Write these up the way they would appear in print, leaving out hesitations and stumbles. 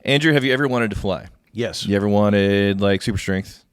Andrew, have you ever wanted to fly? Yes. You ever wanted like super strength?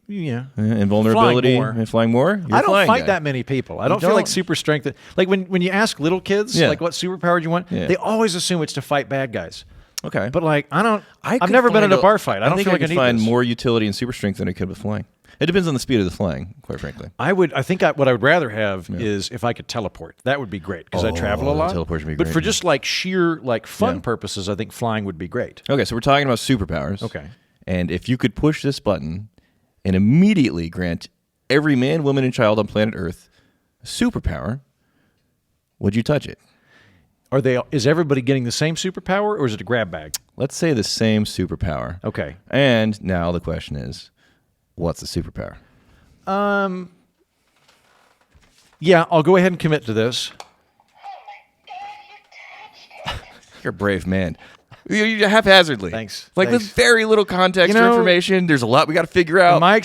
Yeah. Invulnerability? Flying more? You're I don't fight guy. that many people. I don't feel like super strength. Like when you ask little kids, like what superpower do you want, they always assume it's to fight bad guys. Okay. But like, I've never been in a bar fight. I don't feel like I need find this. more utility in super strength than I could with flying. It depends on the speed of the flying, quite frankly. I think what I would rather have is if I could teleport. That would be great because I travel a lot. Teleportation would be but great, for just like sheer like fun purposes, I think flying would be great. Okay, so we're talking about superpowers. Okay. And if you could push this button and immediately grant every man, woman, and child on planet Earth a superpower, would you touch it? Is everybody getting the same superpower or is it a grab bag? Let's say the same superpower. Okay. And now the question is, what's the superpower? Yeah, I'll go ahead and commit to this. You're a brave man. You haphazardly. Thanks. Like Thanks. with very little context or information. There's a lot we got to figure out. In my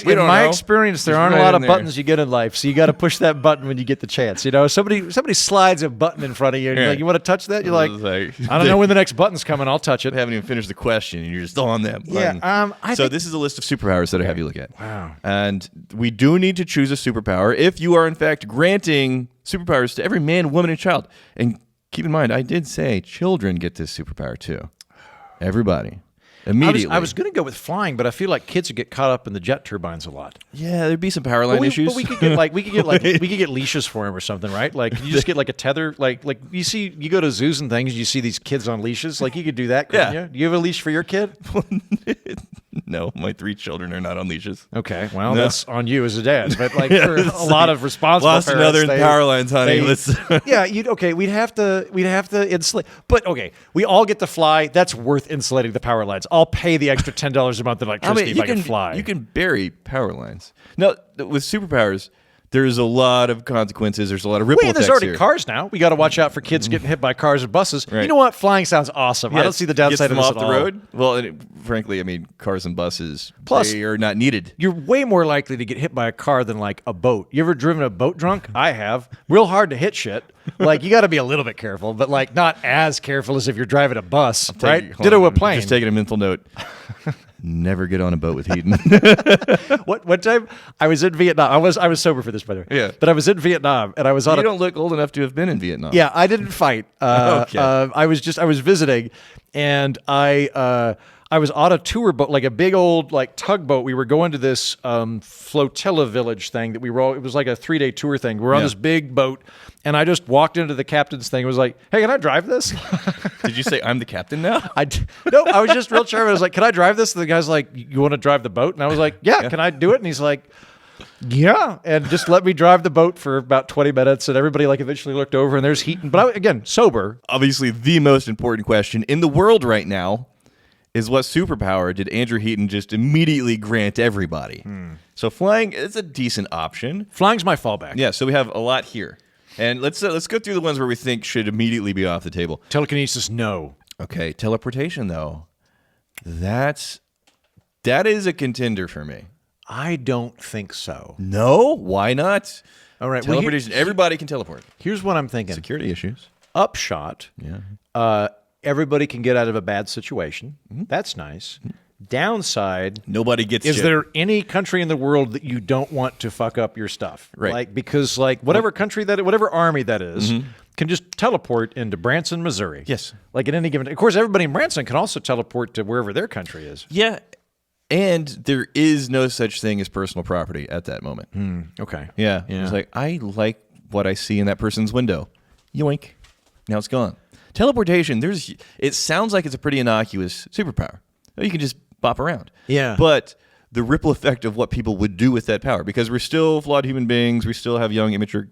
experience, there aren't a lot of buttons you get in life, so you got to push that button when you get the chance. You know, somebody slides a button in front of you, and you're like, you want to touch that? You're like, I don't know when the next button's coming. I'll touch it. I haven't even finished the question, and you're just on that button. Yeah. So this is a list of superpowers that I have you look at. Wow. And we do need to choose a superpower if you are, in fact, granting superpowers to every man, woman, and child. And keep in mind, I did say children get this superpower too. Everybody. Immediately. I was going to go with flying, but I feel like kids would get caught up in the jet turbines a lot. Yeah, there'd be some power line issues. But we could get leashes for him or something, right? Like you just get like a tether, like you go to zoos and things, you see these kids on leashes. Like you could do that, couldn't you? Do you have a leash for your kid? No, my 3 children are not on leashes. Okay, well that's on you as a dad, but like for a lot of responsible lost parents, another power lines, honey. We'd have to insulate. But okay, we all get to fly. That's worth insulating the power lines. I'll pay the extra $10 a month in electricity if I can fly. You can bury power lines. Now, with superpowers, there's a lot of consequences. There's a lot of ripple effects there's already here. cars now. We got to watch out for kids getting hit by cars and buses. Right. You know what? Flying sounds awesome. I don't see the downside of this off at the all. road. Well, frankly, I mean, cars and buses, plus, they are not needed. You're way more likely to get hit by a car than like a boat. You ever driven a boat drunk? I have. Real hard to hit shit. Like you got to be a little bit careful, but like not as careful as if you're driving a bus, right? Ditto a plane. Just taking a mental note. Never get on a boat with Heaton. What time I was in Vietnam? I was sober for this, by the way. Yeah. But I was in Vietnam, and I was on. You don't look old enough to have been in Vietnam. Yeah, I didn't fight. Okay. I was visiting, and I was on a tour boat, like a big old like tugboat. We were going to this flotilla village thing that we were all. It was like a 3-day tour thing. We were on this big boat, and I just walked into the captain's thing. and was like, "Hey, can I drive this?" Did you say I'm the captain now? No, I was just real charming. I was like, "Can I drive this?" And the guy's like, "You want to drive the boat?" And I was like, "Yeah, can I do it?" And he's like, "Yeah," and just let me drive the boat for about 20 minutes. And everybody like eventually looked over, and there's Heaton. But again, sober. Obviously, the most important question in the world right now is what superpower did Andrew Heaton just immediately grant everybody? So flying is a decent option. Flying's my fallback. Yeah, so we have a lot here. And let's go through the ones where we think should immediately be off the table. Telekinesis, no. Okay, teleportation, though. That is a contender for me. I don't think so. No? Why not? All right. Teleportation, everybody can teleport. Here's what I'm thinking. Security issues. Upshot. Yeah. Everybody can get out of a bad situation. That's nice. Downside, nobody gets is shit. there any country in the world that you don't want to fuck up your stuff? Right. Like because like whatever country whatever army that is can just teleport into Branson, Missouri. Yes. Like at any given of course everybody in Branson can also teleport to wherever their country is. Yeah. And there is no such thing as personal property at that moment. Okay. Yeah. It's like, I like what I see in that person's window. Yoink. Now it's gone. Teleportation, it sounds like it's a pretty innocuous superpower. You can just bop around. Yeah. But the ripple effect of what people would do with that power, because we're still flawed human beings, we still have young, immature,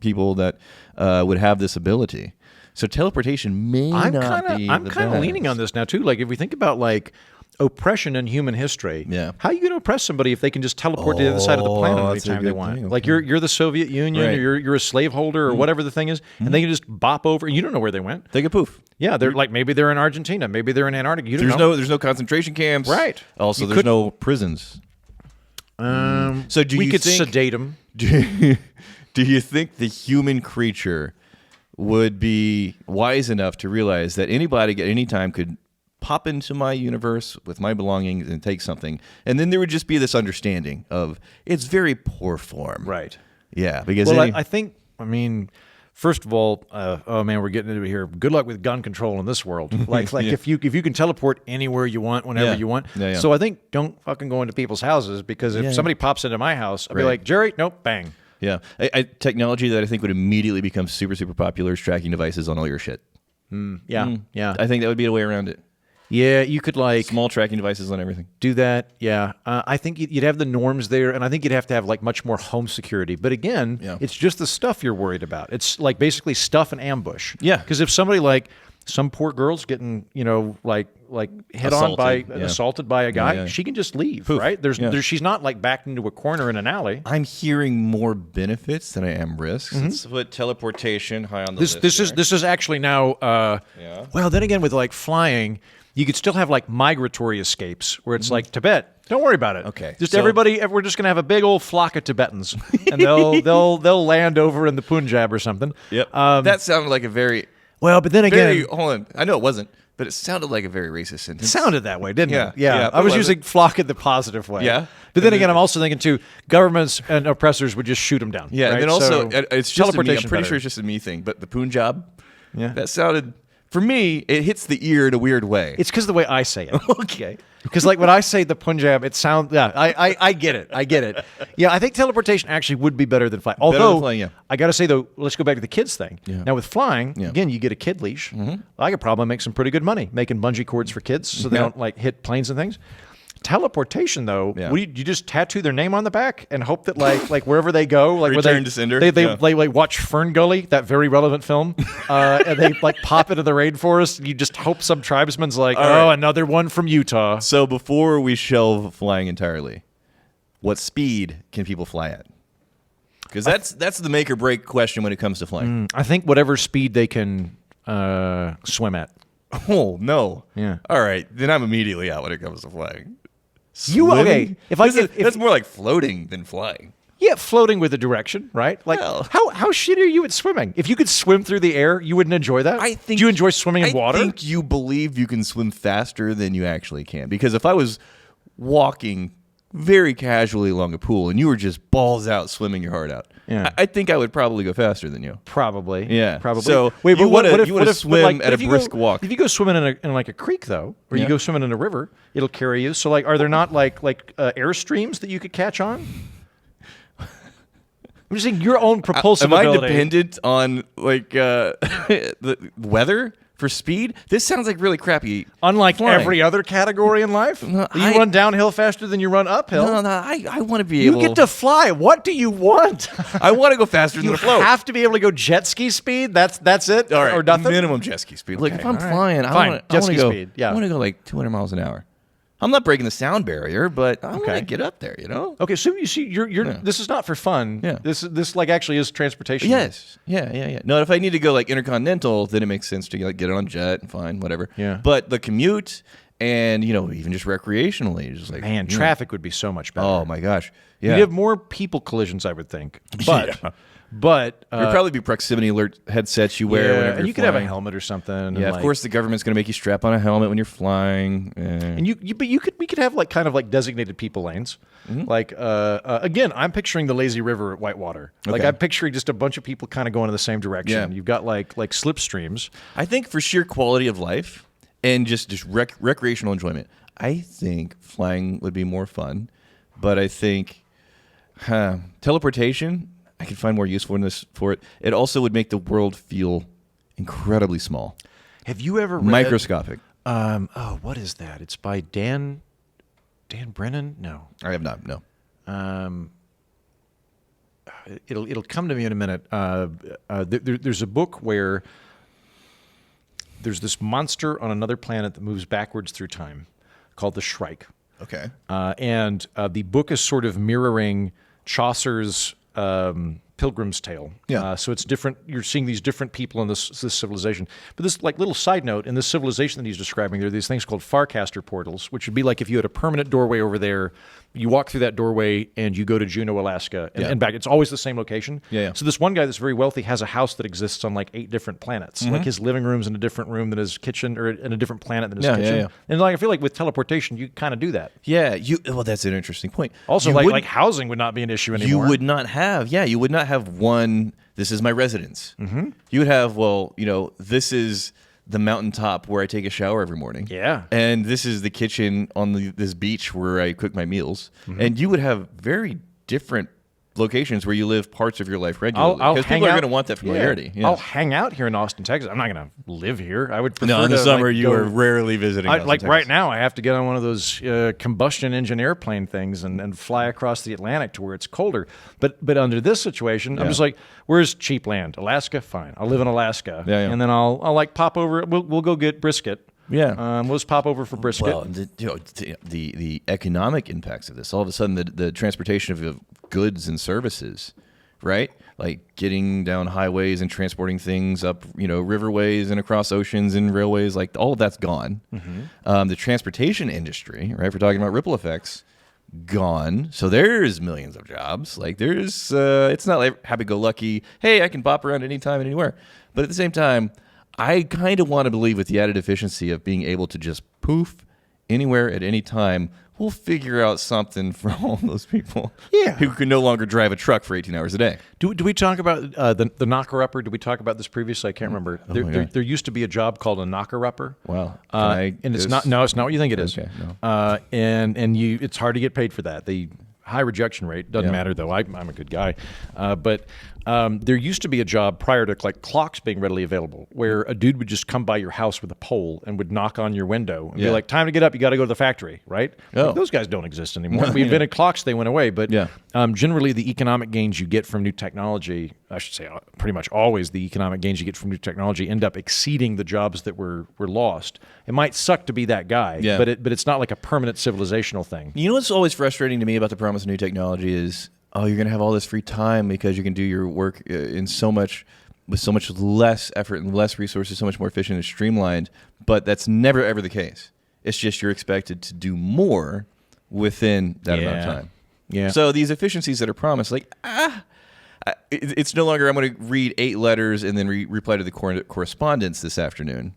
people that would have this ability. So teleportation may not be. I'm kind of leaning on this now too. Like if we think about like oppression in human history, how are you going to oppress somebody if they can just teleport to the other side of the planet anytime they want? Thing. Like you're the Soviet Union, right. or you're a slaveholder or whatever the thing is, and they can just bop over. You don't know where they went. They get poof. Yeah, they're like maybe they're in Argentina, maybe they're in Antarctica. You don't know. There's no concentration camps. Right. Also, there's no prisons. So we could sedate them. Do you think the human creature would be wise enough to realize that anybody at any time could pop into my universe with my belongings and take something. And then there would just be this understanding of it's very poor form. Right. Yeah. Because Well, I think, first of all, oh man, we're getting into it here. Good luck with gun control in this world. Like if you can teleport anywhere you want, whenever you want. Yeah, yeah. So I think don't fucking go into people's houses, because if somebody pops into my house, I'll be like, Jerry, nope, bang. Yeah. Technology that I think would immediately become super, super popular is tracking devices on all your shit. Yeah. I think that would be a way around it. Yeah, you could Small tracking devices on everything. do that. Yeah, I think you'd have the norms there, and I think you'd have to have like much more home security. But again, it's just the stuff you're worried about. It's like basically stuff and ambush. Yeah. Because if somebody like some poor girl's getting like hit on by assaulted by a guy, she can just leave. Poof. Right? She's not like backed into a corner in an alley. I'm hearing more benefits than I am risks. Let's put teleportation high on the list. This is actually now. Well, then again, with like flying, you could still have like migratory escapes where it's like Tibet. Don't worry about it. Okay. Just everybody. We're just gonna have a big old flock of Tibetans, and they'll land over in the Punjab or something. Yep. That sounded like a very well. But then again, hold on. I know it wasn't, but it sounded like a very racist sentence. it sounded that way, didn't it? Yeah, I was it using flock in the positive way. Yeah. But then again, I'm also thinking too, governments and oppressors would just shoot them down. Yeah, right? and then also So, it's just a me. I'm teleportation pretty better. sure it's just a me thing, but the Punjab, Yeah. that sounded, for me, it hits the ear in a weird way. It's because of the way I say it. Okay. Because like when I say the Punjab, it sounds I get it. I get it. Yeah, I think teleportation actually would be better than flying. Although than flying, yeah. I got to say though, let's go back to the kids thing. Yeah. Now with flying, again, you get a kid leash. I could probably make some pretty good money making bungee cords for kids so they don't like hit planes and things. Teleportation though, what do you just tattoo their name on the back and hope that like wherever they go, like Return to sender. they like watch Fern Gully, that very relevant film, and they like pop into the rainforest. And you just hope some tribesman's like, another one from Utah. So before we shelve flying entirely, what speed can people fly at? Because that's the make or break question when it comes to flying. I think whatever speed they can swim at. Oh no. Yeah. All right, then I'm immediately out when it comes to flying. Okay? Swimming? That's more like floating than flying. Yeah, floating with a direction, right? Like Well. how shit are you at swimming? If you could swim through the air, you wouldn't enjoy that. Do you enjoy swimming in water? I think you believe you can swim faster than you actually can. Because if I was walking very casually along a pool and you were just balls out swimming your heart out, I think I would probably go faster than you. Probably. Yeah. Probably. So wait, you but what wanna if swim like, at a if you brisk go, walk. If you go swimming in like a creek though, or you go swimming in a river, it'll carry you. So like, are there not like airstreams that you could catch on? I'm just saying your own propulsive Am ability. I dependent on like the weather for speed? This sounds like really crappy. Unlike flying. every other category in life, you run downhill faster than you run uphill. No, I want to be You able. get to fly. What do you want? I want to go faster You than a float. have to be able to go jet ski speed. That's it. All right, or nothing. minimum jet ski speed. Like if I'm all right. flying, Fine, I want jet to ski go. speed, yeah. I want to go like 200 miles an hour. I'm not breaking the sound barrier, but I want to get up there. You know. Okay, so you see, you're. This is not for fun. Yeah. This like actually is transportation. Yes. Yeah. No, if I need to go like intercontinental, then it makes sense to like get on jet and fine, whatever. Yeah. But the commute and even just recreationally, just like Man, traffic would be so much better. Oh my gosh. Yeah. You'd have more people collisions, I would think. But There'd probably be proximity alert headsets you wear whenever and you're you could have a flying. helmet or something. Yeah, and of course the government's going to make you strap on a helmet when you're flying. And we could have like kind of like designated people lanes. Like again, I'm picturing the lazy river at Whitewater. Like Okay. I'm picturing just a bunch of people kind of going in the same direction. Yeah. You've got like slipstreams. I think for sheer quality of life and just recreational enjoyment, I think flying would be more fun. But I think teleportation, I could find more usefulness for it. It also would make the world feel incredibly small, Have you ever read microscopic. what is that? It's by Dan Brennan? No. I have not. No. It'll come to me in a minute. There's a book where there's this monster on another planet that moves backwards through time called the Shrike. Okay. And the book is sort of mirroring Chaucer's Pilgrim's Tale. Yeah. So it's different. You're seeing these different people in this civilization. But this like little side note, in this civilization that he's describing, there are these things called Farcaster portals, which would be like if you had a permanent doorway over there, you walk through that doorway and you go to Juneau, Alaska, and back. It's always the same location. Yeah. So this one guy that's very wealthy has a house that exists on like 8 different planets. Like his living room's in a different room than his kitchen, or in a different planet than his kitchen. Yeah. And like I feel like with teleportation, you kind of do that. Yeah, well, that's an interesting point. Also, You like wouldn't- housing would not be an issue anymore. you would not have one, this is my residence. Mm-hmm. You would have, this is the mountaintop where I take a shower every morning. Yeah. And this is the kitchen on this beach where I cook my meals. Mm-hmm. And you would have very different locations where you live parts of your life regularly. Because people are going to want that familiarity. Yeah. I'll hang out here in Austin, Texas. I'm not going to live here. I would prefer No, in the to, summer like, you are rarely visiting Austin, like Texas. right now, I have to get on one of those combustion engine airplane things and fly across the Atlantic to where it's colder. But under this situation, I'm just like, where's cheap land? Alaska? Fine. I'll live in Alaska. Yeah. And then I'll like pop over. We'll go get brisket. Yeah. We'll just pop over for brisket. Well, the economic impacts of this, all of a sudden the transportation of goods and services, right? Like getting down highways and transporting things up, riverways and across oceans and railways, like all of that's gone. Mm-hmm. The transportation industry, right? If we're talking about ripple effects, gone. So there's millions of jobs. Like there's, it's not like happy-go-lucky, hey, I can bop around anytime and anywhere. But at the same time, I kind of want to believe with the added efficiency of being able to just poof anywhere at any time, we'll figure out something for all those people who can no longer drive a truck for 18 hours a day. Do we talk about the knocker-upper? Did we talk about this previously? I can't remember. There used to be a job called a knocker-upper. Wow. And it's not what you think it is. Okay, no. And it's hard to get paid for that. The high rejection rate doesn't matter though. I'm a good guy, but there used to be a job prior to like clocks being readily available, where a dude would just come by your house with a pole and would knock on your window and be like, "Time to get up. You got to go to the factory." Right? Oh. Like, those guys don't exist anymore. We invented clocks; they went away. But generally, the economic gains you get from new technology, I should say, pretty much always the economic gains you get from new technology end up exceeding the jobs that were lost. It might suck to be that guy, but it's not like a permanent civilizational thing. You know what's always frustrating to me about the promise of new technology is, you're going to have all this free time because you can do your work with so much less effort and less resources, so much more efficient and streamlined. But that's never, ever the case. It's just you're expected to do more within that amount of time. Yeah. So these efficiencies that are promised, it's no longer I'm going to read 8 letters and then reply to the correspondence this afternoon.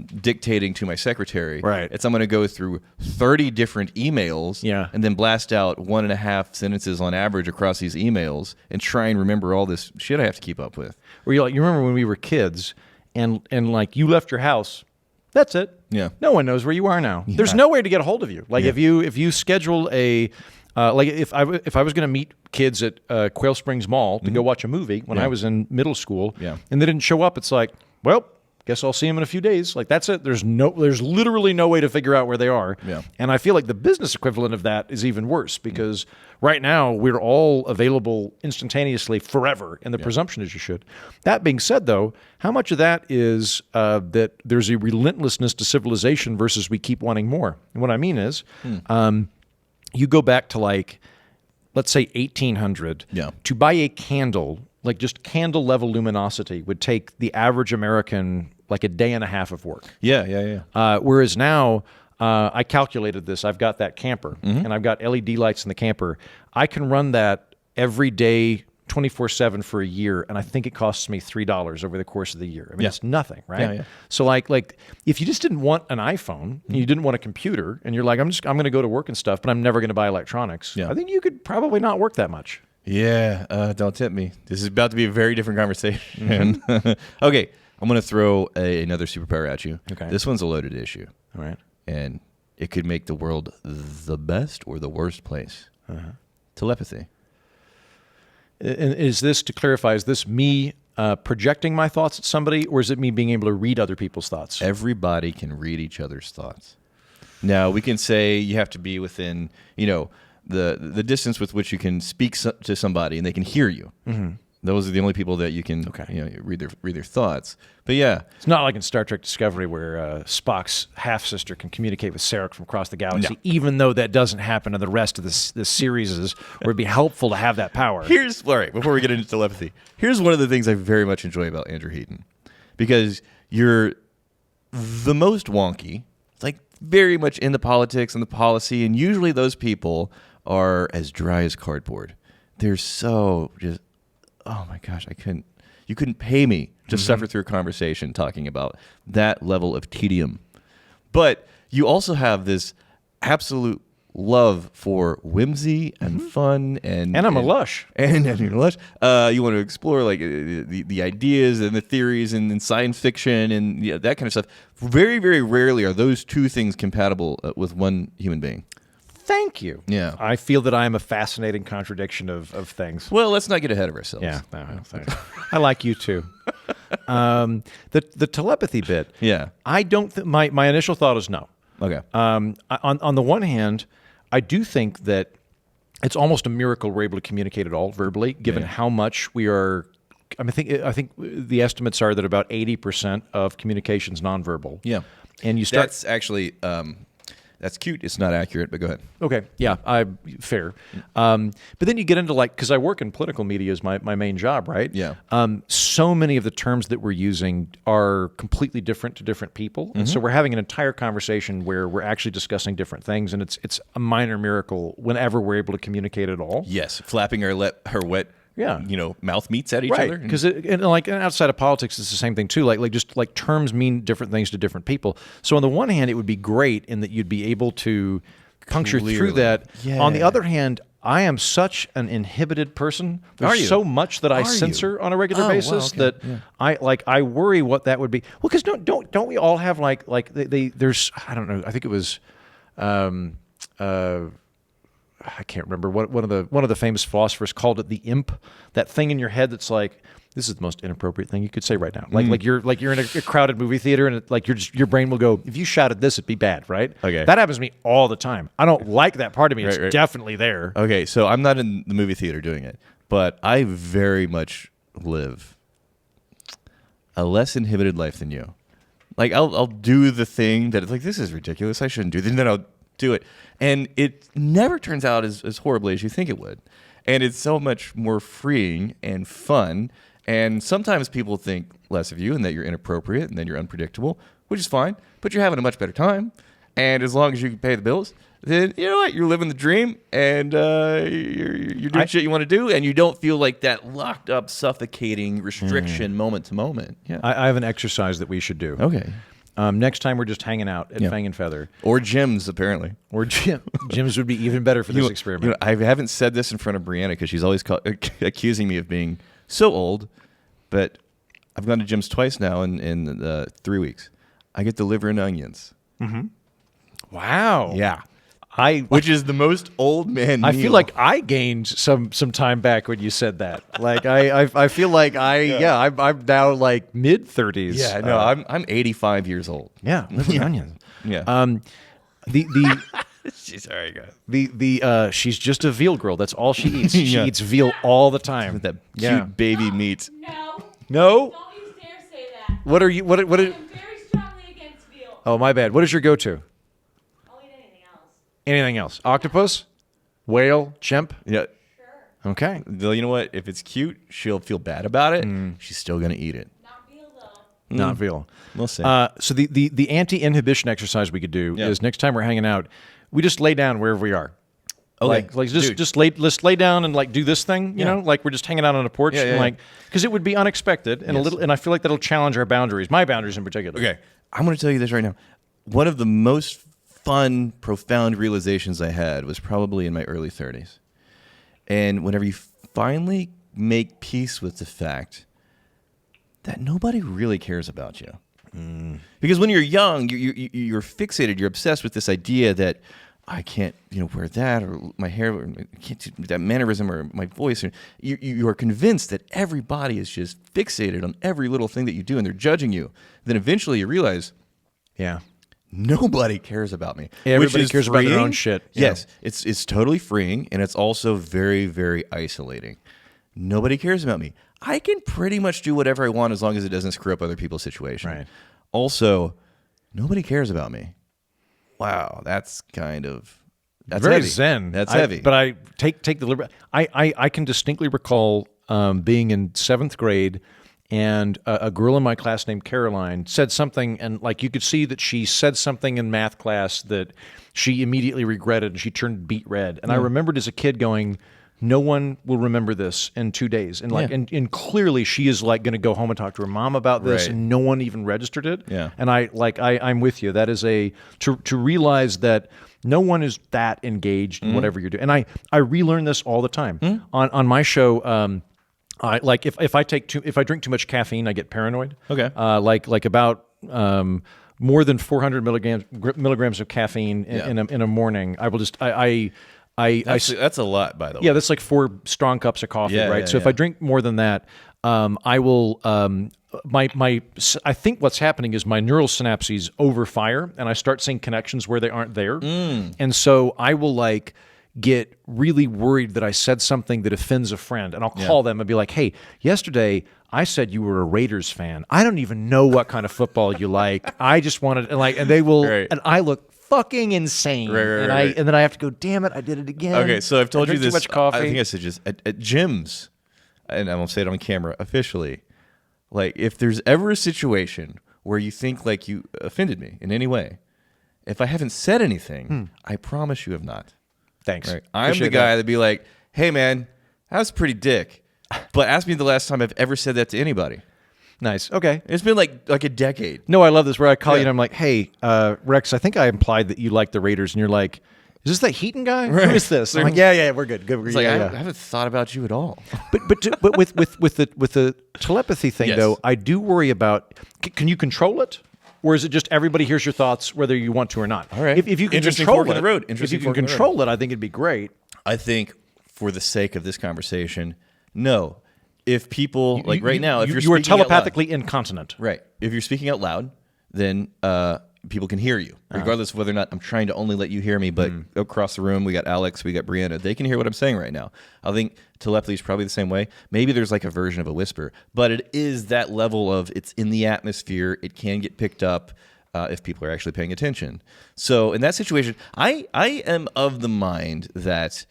Dictating to my secretary. Right. I'm going to go through 30 different emails and then blast out 1.5 sentences on average across these emails and try and remember all this shit I have to keep up with. Where you remember when we were kids and like you left your house, that's it. Yeah. No one knows where you are now. There's no way to get a hold of you. Like if you schedule a like if I was going to meet kids at Quail Springs Mall to go watch a movie when I was in middle school and they didn't show up, it's like, well, guess I'll see them in a few days. Like that's it. There's literally no way to figure out where they are. Yeah. And I feel like the business equivalent of that is even worse because right now we're all available instantaneously forever, and the presumption is you should. That being said, though, how much of that is that there's a relentlessness to civilization versus we keep wanting more? And what I mean is, you go back to like, let's say 1800 to buy a candle. Like just candle level luminosity would take the average American like a day and a half of work. Whereas now, I calculated this. I've got that camper and I've got LED lights in the camper. I can run that every day 24/7 for a year, and I think it costs me $3 over the course of the year. I mean, it's nothing, right? So like if you just didn't want an iPhone, you didn't want a computer, and you're like, I'm going to go to work and stuff, but I'm never going to buy electronics. I think you could probably not work that much. Yeah, don't tip me. This is about to be a very different conversation. Okay, I'm going to throw another superpower at you. Okay. This one's a loaded issue. All right. And it could make the world the best or the worst place. Telepathy. And is this, to clarify, is this me projecting my thoughts at somebody, or is it me being able to read other people's thoughts? Everybody can read each other's thoughts. Now, we can say you have to be within, the distance with which you can speak to somebody and they can hear you. Those are the only people that you can read their thoughts. But yeah, It's not like in Star Trek Discovery where Spock's half-sister can communicate with Sarek from across the galaxy, even though that doesn't happen in the rest of the series, where it'd be helpful to have that power. all right, before we get into telepathy, here's one of the things I very much enjoy about Andrew Heaton. Because you're the most wonky, like very much into politics and the policy, and usually those people are as dry as cardboard. They're so just, oh my gosh, you couldn't pay me to suffer through a conversation talking about that level of tedium. But you also have this absolute love for whimsy and fun, and I'm a lush. And you're lush. You want to explore like the ideas and the theories and science fiction and that kind of stuff. Very, very rarely are those two things compatible with one human being. Thank you. Yeah. I feel that I am a fascinating contradiction of things. Well, let's not get ahead of ourselves. Yeah, no, thanks. I like you too. The telepathy bit. Yeah. I don't. My initial thought is no. Okay. On the one hand, I do think that it's almost a miracle we're able to communicate at all verbally, given how much we are. I think the estimates are that about 80% of communication's nonverbal. Yeah. And you start. That's actually. That's cute. It's not accurate, but go ahead. Okay, yeah, fair. But then you get into because I work in political media is my main job, right? Yeah. So many of the terms that we're using are completely different to different people, and so we're having an entire conversation where we're actually discussing different things, and it's a minor miracle whenever we're able to communicate at all. Yes, flapping her wet. Yeah. Mouth meets at each Right, other. because outside of politics, it's the same thing too. Like terms mean different things to different people. So on the one hand, it would be great in that you'd be able to puncture through that. Yeah. On the other hand, I am such an inhibited person. There's so much that I censor on a regular basis that I worry what that would be. Well, because don't we all have there's I don't know. I think it was. I can't remember what one of the famous philosophers called it the imp, that thing in your head that's like, this is the most inappropriate thing you could say right now. Like you're in a crowded movie theater and your brain will go, if you shouted this, it'd be bad, right? Okay. That happens to me all the time. I don't like that part of me. It's right. definitely there. Okay, so I'm not in the movie theater doing it, but I very much live a less inhibited life than you. Like I'll do the thing that it's like, this is ridiculous, I shouldn't do this, and then I'll do it. And it never turns out as horribly as you think it would. And it's so much more freeing and fun. And sometimes people think less of you and that you're inappropriate and then you're unpredictable, which is fine, but you're having a much better time. And as long as you can pay the bills, then you know what? You're living the dream and you're doing shit you want to do, and you don't feel like that locked up, suffocating restriction moment to moment. Yeah. I have an exercise that we should do. Okay. Next time we're just hanging out at Fang and Feather. Or gyms, apparently. Or gyms would be even better for this experiment. I haven't said this in front of Brianna because she's always accusing me of being so old, but I've gone to gyms twice now in 3 weeks. I get the liver and onions. Mm-hmm. Wow. Yeah. Which is the most old man meal. I feel like I gained some time back when you said that. Like I feel like I'm now like mid-30s. Yeah, no, I'm 85 years old. Yeah, liver and onions. Yeah. She's all right, guys. She's just a veal girl. That's all she eats. She eats veal all the time. With that cute baby meat. No. Don't you dare say that. What are you? What? I am very strongly against veal. Oh, my bad. What is your go-to? I'll eat anything else. Anything else? Octopus, whale, chimp. Yeah. Sure. Okay. Though you know what? If it's cute, she'll feel bad about it. She's still gonna eat it. Not veal though. Not veal. We'll see. So the anti-inhibition exercise we could do is next time we're hanging out, we just lay down wherever we are. Okay. Let's lay down and like do this thing, you know, like we're just hanging out on a porch, and like because it would be unexpected and a little, and I feel like that'll challenge our boundaries, my boundaries in particular. Okay, I'm going to tell you this right now. One of the most fun, profound realizations I had was probably in my early 30s, and whenever you finally make peace with the fact that nobody really cares about you, because when you're young, you're fixated, you're obsessed with this idea that I can't, wear that, or my hair, or I can't do that mannerism, or my voice. Or you are convinced that everybody is just fixated on every little thing that you do, and they're judging you. Then eventually you realize, nobody cares about me. Everybody cares about their own shit. Yes, it's totally freeing, and it's also very, very isolating. Nobody cares about me. I can pretty much do whatever I want as long as it doesn't screw up other people's situation. Right. Also, nobody cares about me. Wow, that's very heavy. zen. That's heavy. But I take the liberty. I can distinctly recall being in 7th grade, and a girl in my class named Caroline said something, and like you could see that she said something in math class that she immediately regretted, and she turned beet red. And I remembered as a kid going, no one will remember this in 2 days. And like, and clearly she is like going to go home and talk to her mom about this, Right. and no one even registered it. Yeah. And I'm with you. That is to realize that no one is that engaged in whatever you're doing. And I relearn this all the time on my show. I like if I drink too much caffeine, I get paranoid. Okay. Like about more than 400 milligrams of caffeine in a morning, I will just That's a lot, by the way. yeah, that's like 4 strong cups of coffee, Yeah, right? yeah, So if yeah. I drink more than that, I will. I think what's happening is my neural synapses overfire, and I start seeing connections where they aren't there, and so I will like get really worried that I said something that offends a friend, and I'll call them and be like, "Hey, yesterday I said you were a Raiders fan. I don't even know what kind of football you like. I just wanted," and they will, Right. and I look fucking insane, Right, right. and then I have to go, damn it, I did it again. Okay, so I've told I you drank this. Too much coffee. I think I said just at gyms, and I won't say it on camera officially. Like, if there's ever a situation where you think like you offended me in any way, if I haven't said anything, I promise you have not. Thanks. Right? I'm the Appreciate guy that. that'd be like, "Hey, man, that was pretty dick," but ask me the last time I've ever said that to anybody. Nice. Okay. It's been like a decade. No, I love this where I call you Yeah. and I'm like, hey, Rex, I think I implied that you like the Raiders, and you're like, is this that Heaton guy? Right. Who is this? I'm like, yeah, we're good. Good. It's Yeah, like yeah. I haven't thought about you at all. But with the telepathy thing Yes. though, I do worry about. Can you control it, or is it just everybody hears your thoughts whether you want to or not? All right. If you can Interesting control fork in it, the road. if Interesting you can fork in the road. control it, I think it'd be great. I think for the sake of this conversation, no. If people like right now, if you're you are speaking out loud- telepathically incontinent. right? If you're speaking out loud, then people can hear you, regardless of whether or not I'm trying to only let you hear me. But across the room, we got Alex, we got Brianna. They can hear what I'm saying right now. I think telepathy is probably the same way. Maybe there's like a version of a whisper, but it is that level of it's in the atmosphere. It can get picked up if people are actually paying attention. So in that situation, I am of the mind that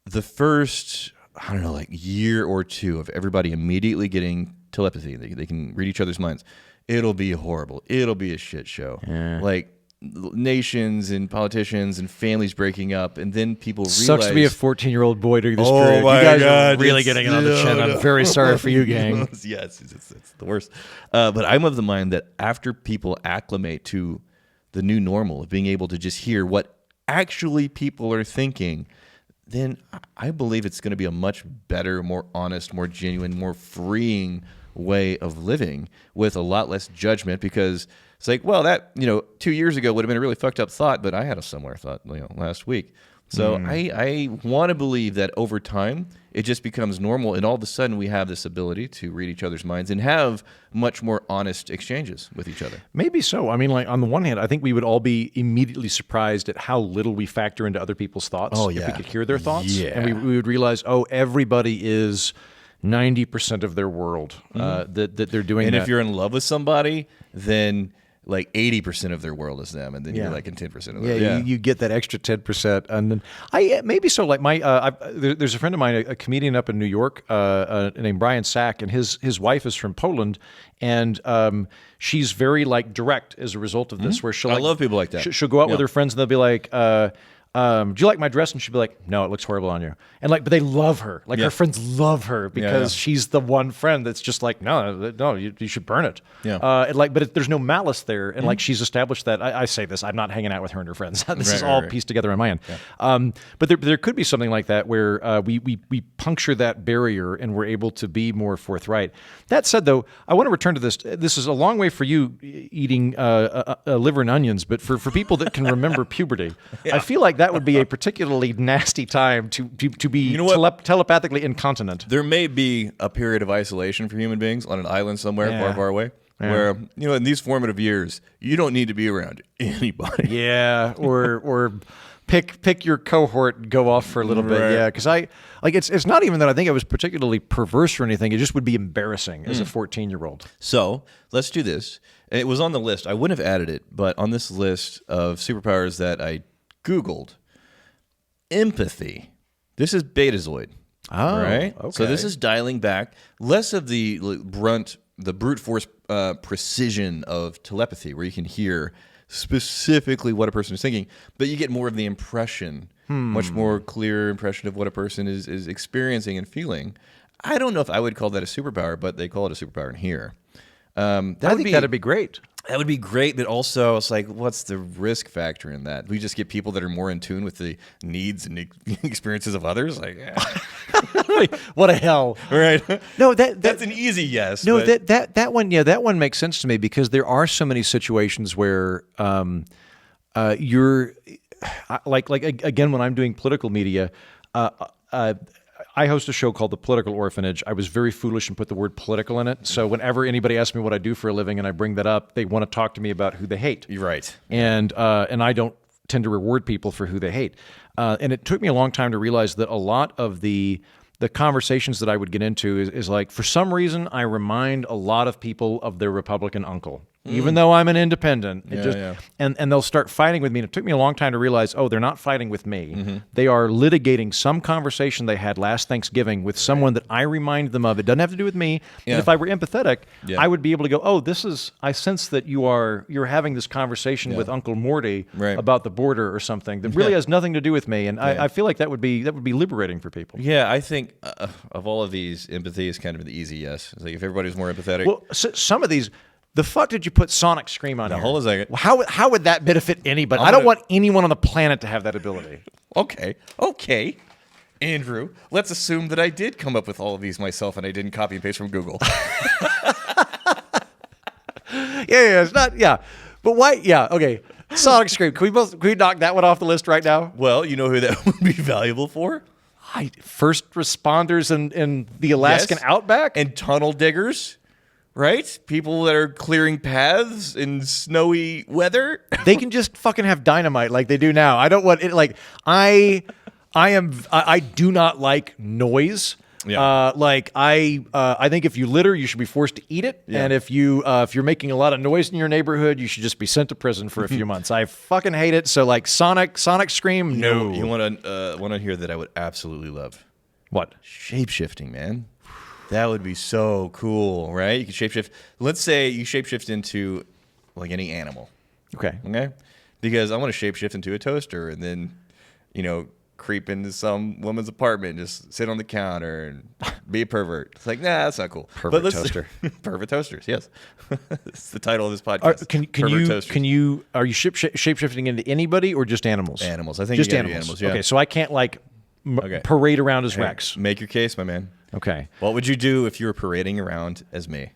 the first, I don't know, like year or two of everybody immediately getting telepathy, they can read each other's minds, it'll be horrible. It'll be a shit show. Like nations and politicians and families breaking up, and then people realize... Sucks to be a 14-year-old boy during this Oh period. my You guys God, are really it's- getting it on the chin. I'm no. very sorry for you, gang. Yes, it's the worst. But I'm of the mind that after people acclimate to the new normal of being able to just hear what actually people are thinking, then I believe it's going to be a much better, more honest, more genuine, more freeing way of living with a lot less judgment, because it's like, well, that, 2 years ago would have been a really fucked up thought, but I had a similar thought, last week. So I want to believe that over time, it just becomes normal, and all of a sudden we have this ability to read each other's minds and have much more honest exchanges with each other. Maybe so. I mean, like on the one hand, I think we would all be immediately surprised at how little we factor into other people's thoughts. Oh, If yeah. we could hear their thoughts. Yeah. And we would realize, everybody is 90% of their world that they're doing And that. if you're in love with somebody, then like 80% of their world is them, and then Yeah. you're like in 10% of Yeah, them. You get that extra 10%, and then maybe so. Like there's a friend of mine, a comedian up in New York, named Brian Sack, and his wife is from Poland, and she's very like direct as a result of this. Where she'll I love people like that. She'll go out with Yeah. her friends, and they'll be like. Do you like my dress? And she'll be like, no, it looks horrible on you. And but they love her. Like Yeah. her friends love her because yeah. she's the one friend that's just like, no, you should burn it. Yeah. But there's no malice there, and like she's established that. I say this, I'm not hanging out with her and her friends. This is all right. pieced together on my end. But there could be something like that where we puncture that barrier and we're able to be more forthright. That said, though, I want to return to this. This is a long way for you eating liver and onions, but for people that can remember puberty, I feel like that would be a particularly nasty time to be telepathically incontinent. There may be a period of isolation for human beings on an island somewhere Yeah. far, far away, where, in these formative years, you don't need to be around anybody. Yeah, or pick your cohort and go off for a little bit. Right. Yeah, because it's not even that I think I was particularly perverse or anything. It just would be embarrassing as a 14-year-old. So let's do this. And it was on the list. I wouldn't have added it, but on this list of superpowers that I Googled, empathy. This is Betazoid. Oh, right. okay. So this is dialing back less of the brute force precision of telepathy, where you can hear specifically what a person is thinking, but you get more of the impression, much more clear impression of what a person is experiencing and feeling. I don't know if I would call that a superpower, but they call it a superpower in here. I think that'd be great. That would be great, but also it's like, what's the risk factor in that? We just get people that are more in tune with the needs and experiences of others. Like, What a hell! right? No, That's an easy yes. No, but that one, yeah, that one makes sense to me because there are so many situations where you're like again when I'm doing political media. I host a show called The Political Orphanage. I was very foolish and put the word political in it. So whenever anybody asks me what I do for a living and I bring that up, they want to talk to me about who they hate. You're right. And I don't tend to reward people for who they hate. And it took me a long time to realize that a lot of the conversations that I would get into is like, for some reason, I remind a lot of people of their Republican uncle. Even though I'm an independent, and they'll start fighting with me. And it took me a long time to realize, they're not fighting with me. They are litigating some conversation they had last Thanksgiving with someone that I remind them of. It doesn't have to do with me. And if I were empathetic, I would be able to go, I sense that you're having this conversation with Uncle Morty about the border or something that really has nothing to do with me. And I feel like that would be liberating for people. Yeah, I think of all of these, empathy is kind of the easy yes. It's like if everybody was more empathetic. Well, some of these. The fuck did you put Sonic Scream on here? Hold on a second. Well, how would that benefit anybody? I don't want anyone on the planet to have that ability. Okay. Andrew, let's assume that I did come up with all of these myself and I didn't copy and paste from Google. It's not, But why, okay. Sonic Scream. Can we knock that one off the list right now? Well, you know who that would be valuable for? First responders in the Alaskan outback? And tunnel diggers. Right? People that are clearing paths in snowy weather. They can just fucking have dynamite like they do now. I don't want it. Like I do not like noise. Yeah. I think if you litter, you should be forced to eat it. Yeah. And if you're making a lot of noise in your neighborhood, you should just be sent to prison for a few months. I fucking hate it. So like Sonic Scream, no. You want to hear that I would absolutely love? What? Shapeshifting, man. That would be so cool, right? You can shapeshift. Let's say you shapeshift into like any animal. Okay. Because I want to shapeshift into a toaster and then, creep into some woman's apartment, just sit on the counter and be a pervert. It's like, nah, that's not cool. Pervert toaster. Pervert toasters, yes. It's the title of this podcast. Are you shapeshifting into anybody or just animals? Animals. I think just you gotta do animals. Yeah. Okay, so I can't parade around as Rex. Make your case, my man. Okay. What would you do if you were parading around as me?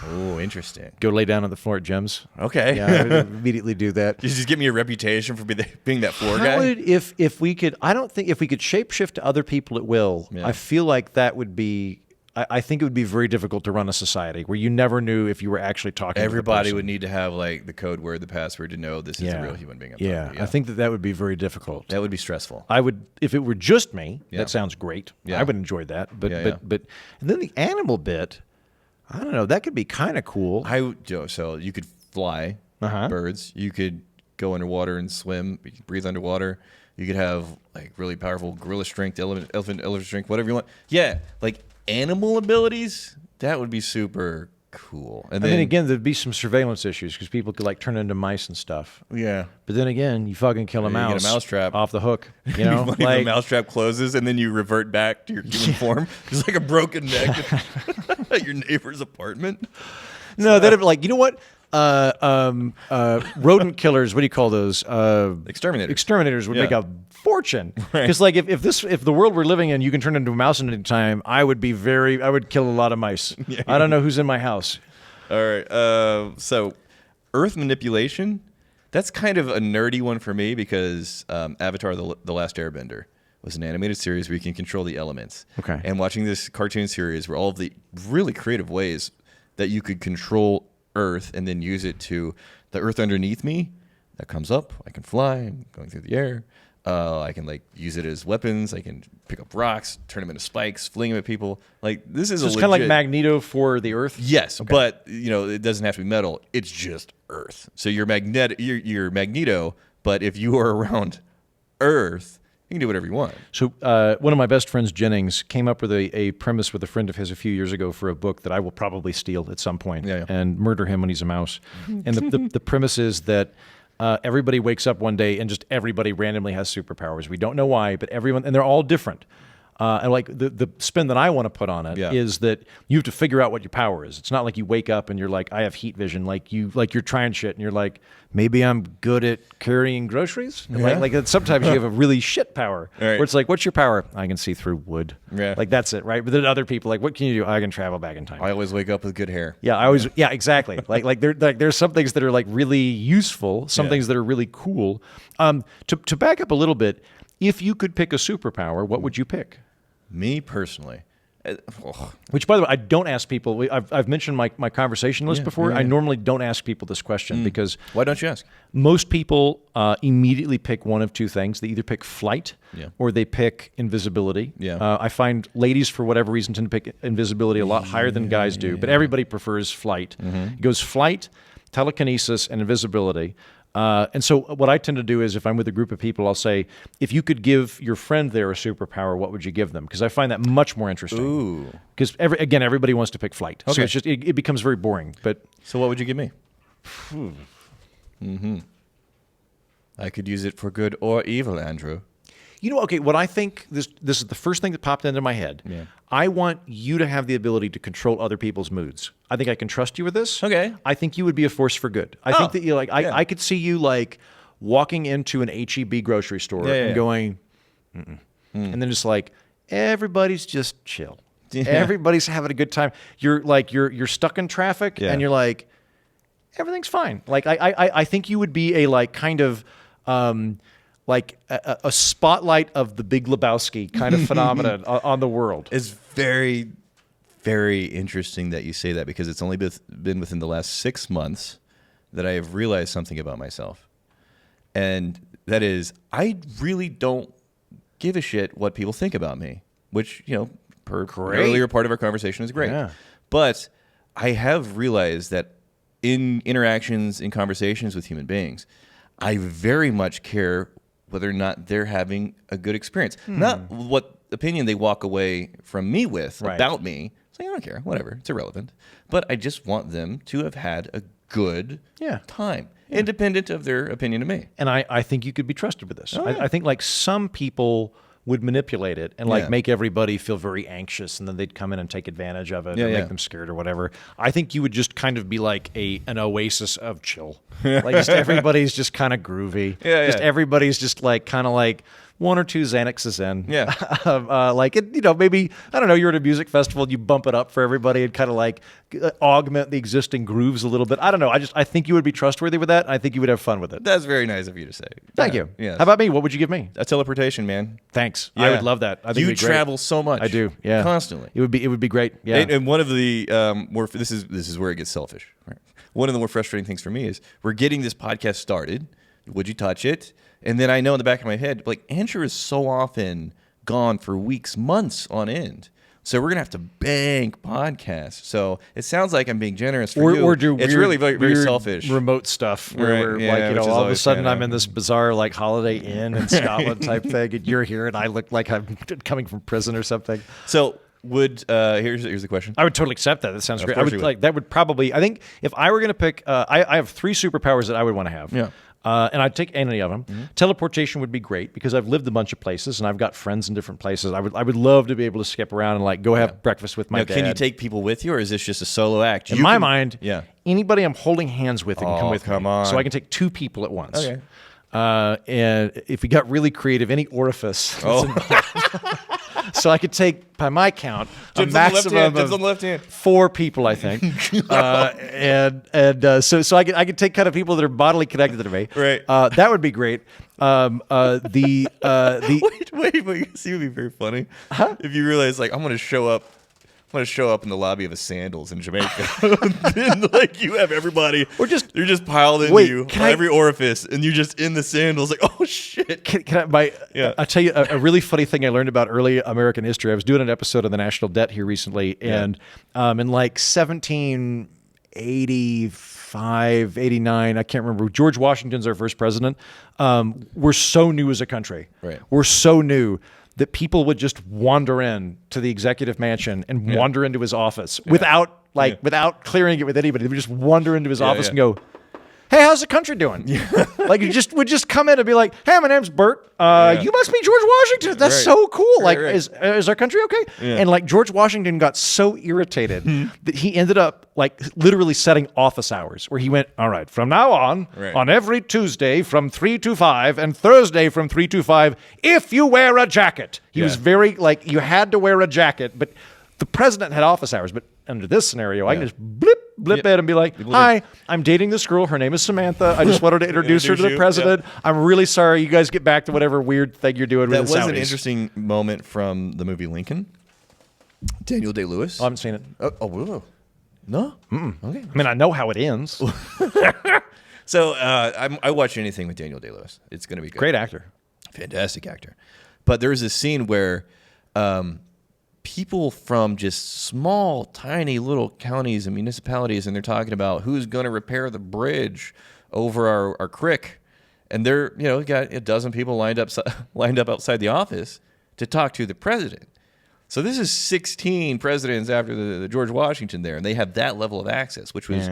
Oh, interesting. Go lay down on the floor at Jim's. Okay. Yeah, I would immediately do that. You just give me a reputation for being that floor How guy? would, if we could, I don't think, if we could shapeshift to other people at will, I feel like that would be, I think it would be very difficult to run a society where you never knew if you were actually talking Everybody to the person. would need to have like the code word, the password to know this is a real human being. I think that would be very difficult. That would be stressful. I would, if it were just me, that sounds great. I would enjoy that. But and then the animal bit, I don't know, that could be kind of cool. So you could fly birds. You could go underwater and swim. You could breathe underwater. You could have like really powerful gorilla strength, elephant strength, whatever you want. Yeah, like animal abilities, that would be super cool. And then again, there'd be some surveillance issues because people could like turn into mice and stuff. Yeah. But then again, you fucking kill a mouse. You get a mousetrap off the hook. You know, the mousetrap closes and then you revert back to your human form. It's like a broken neck at your neighbor's apartment. No, that'd be like, you know what? Rodent killers, what do you call those? Exterminators. Exterminators would make a fortune. Because like if the world we're living in, you can turn into a mouse at any time, I would kill a lot of mice. I don't know who's in my house. All right. So Earth manipulation, that's kind of a nerdy one for me because Avatar: The Last Airbender was an animated series where you can control the elements. Okay. And watching this cartoon series were all of the really creative ways that you could control Earth and then use it to the Earth underneath me that comes up. I can fly. I'm going through the air. I can like use it as weapons. I can pick up rocks, turn them into spikes, fling them at people. Like this is So it's kind of like Magneto for the Earth. Yes, but it doesn't have to be metal. It's just Earth. So you're Magneto, but if you are around Earth, you can do whatever you want. So one of my best friends, Jennings, came up with a premise with a friend of his a few years ago for a book that I will probably steal at some point and murder him when he's a mouse. And the premise is that everybody wakes up one day and just everybody randomly has superpowers. We don't know why, but everyone, and they're all different. And like the spin that I want to put on it is that you have to figure out what your power is. It's not like you wake up and you're like, I have heat vision. Like you're trying shit and you're like, maybe I'm good at carrying groceries. And like sometimes you have a really shit power where it's like, what's your power? I can see through wood. Yeah. Like that's it, right? But then other people like, what can you do? I can travel back in time. I always wake up with good hair. Yeah, exactly. There's some things that are like really useful, some things that are really cool. To back up a little bit, if you could pick a superpower, what would you pick? Me personally. Which, by the way, I don't ask people. I've mentioned my conversation list before. I normally don't ask people this question because... Why don't you ask? Most people immediately pick one of two things. They either pick flight or they pick invisibility. I find ladies, for whatever reason, tend to pick invisibility a lot higher than guys do, but everybody prefers flight. It goes flight, telekinesis, and invisibility. And so what I tend to do is if I'm with a group of people, I'll say, if you could give your friend there a superpower, what would you give them? Because I find that much more interesting. Because everybody wants to pick flight. Okay. So it's just, it becomes very boring. But so what would you give me? I could use it for good or evil, Andrew. Okay, what I think, this is the first thing that popped into my head. Yeah. I want you to have the ability to control other people's moods. I think I can trust you with this. Okay. I think you would be a force for good. I think that you I could see you like walking into an HEB grocery store and going, and then just like, everybody's just chill. Everybody's having a good time. You're stuck in traffic and you're like, everything's fine. Like I think you would be a like kind of like a spotlight of the Big Lebowski kind of phenomenon on the world. It's very, very interesting that you say that because it's only been within the last 6 months that I have realized something about myself. And that is, I really don't give a shit what people think about me, which, per earlier part of our conversation is great. Yeah. But I have realized that in interactions, in conversations with human beings, I very much care whether or not they're having a good experience. Not what opinion they walk away from me with about me. It's like, I don't care, whatever, it's irrelevant. But I just want them to have had a good time, independent of their opinion of me. And I think you could be trusted with this. I think like some people would manipulate it and like make everybody feel very anxious, and then they'd come in and take advantage of it and make them scared or whatever. I think you would just kind of be like an oasis of chill. Like just everybody's just kind of groovy. Just everybody's just like kind of like one or two Xanaxes in. Like it, maybe, I don't know, you're at a music festival and you bump it up for everybody and kind of like augment the existing grooves a little bit. I don't know. I think you would be trustworthy with that. I think you would have fun with it. That's very nice of you to say. Thank you. Yes. How about me? What would you give me? A teleportation, man. Thanks. I would love that. I think you travel so much. I do. Yeah. Constantly. It would be great. Yeah. And one of the more, this is where it gets selfish. Right? One of the more frustrating things for me is we're getting this podcast started. Would you touch it? And then I know in the back of my head, like, Andrew is so often gone for weeks, months on end. So we're going to have to bank podcasts. So it sounds like I'm being generous for you. Or do it's really very, very selfish. Remote stuff where all of a sudden I'm in this bizarre like Holiday Inn in Scotland type thing, and you're here and I look like I'm coming from prison or something. So would here's the question. I would totally accept that. That sounds great. I would like that would probably, I think if I were going to pick, I have 3 superpowers that I would want to have. Yeah. And I'd take any of them. Teleportation would be great because I've lived a bunch of places and I've got friends in different places. I would love to be able to skip around and like go have breakfast with my dad. Can you take people with you, or is this just a solo act? In my mind, anybody I'm holding hands with can come with me. On. So I can take 2 people at once. Okay. And if we got really creative, any orifice. So I could take, by my count, a maximum of 4 people, I think. So I could take kind of people that are bodily connected to me. Right. That would be great. Wait. See, it would be very funny if you realize, like, I'm going to show up want to show up in the lobby of a Sandals in Jamaica. Then, like, you have everybody, Or just- you're just piled into Wait, you, can I- every orifice, and you're just in the sandals, like, oh shit. Yeah. I'll tell you a really funny thing I learned about early American history. I was doing an episode of the National Debt here recently, and in like 1785, 89, I can't remember. George Washington's our first president. We're so new as a country. Right. We're so new that people would just wander in to the executive mansion and wander into his office without clearing it with anybody. They would just wander into his office and go, "Hey, how's the country doing?" Like you would just come in and be like, "Hey, my name's Bert. You must be George Washington. That's so cool. Like, is our country okay?" And like George Washington got so irritated that he ended up like literally setting office hours where he went, "All right, from now on every Tuesday from 3 to 5 and Thursday from 3 to 5, if you wear a jacket." He was very like, you had to wear a jacket, but the president had office hours. But under this scenario, I can just blip in and be like, "Hi, I'm dating this girl. Her name is Samantha. I just wanted to introduce her to the president. I'm really sorry. You guys get back to whatever weird thing you're doing with the Saudis." That was an interesting moment from the movie Lincoln. Daniel Day-Lewis. I haven't seen it. Oh, no? Okay. I mean, I know how it ends. So I watch anything with Daniel Day-Lewis. It's going to be good. Great actor. Fantastic actor. But there's this scene where people from just small, tiny little counties and municipalities, and they're talking about who's going to repair the bridge over our creek. And they're, got a dozen people lined up outside the office to talk to the president. So this is 16 presidents after the George Washington there, and they have that level of access, which was,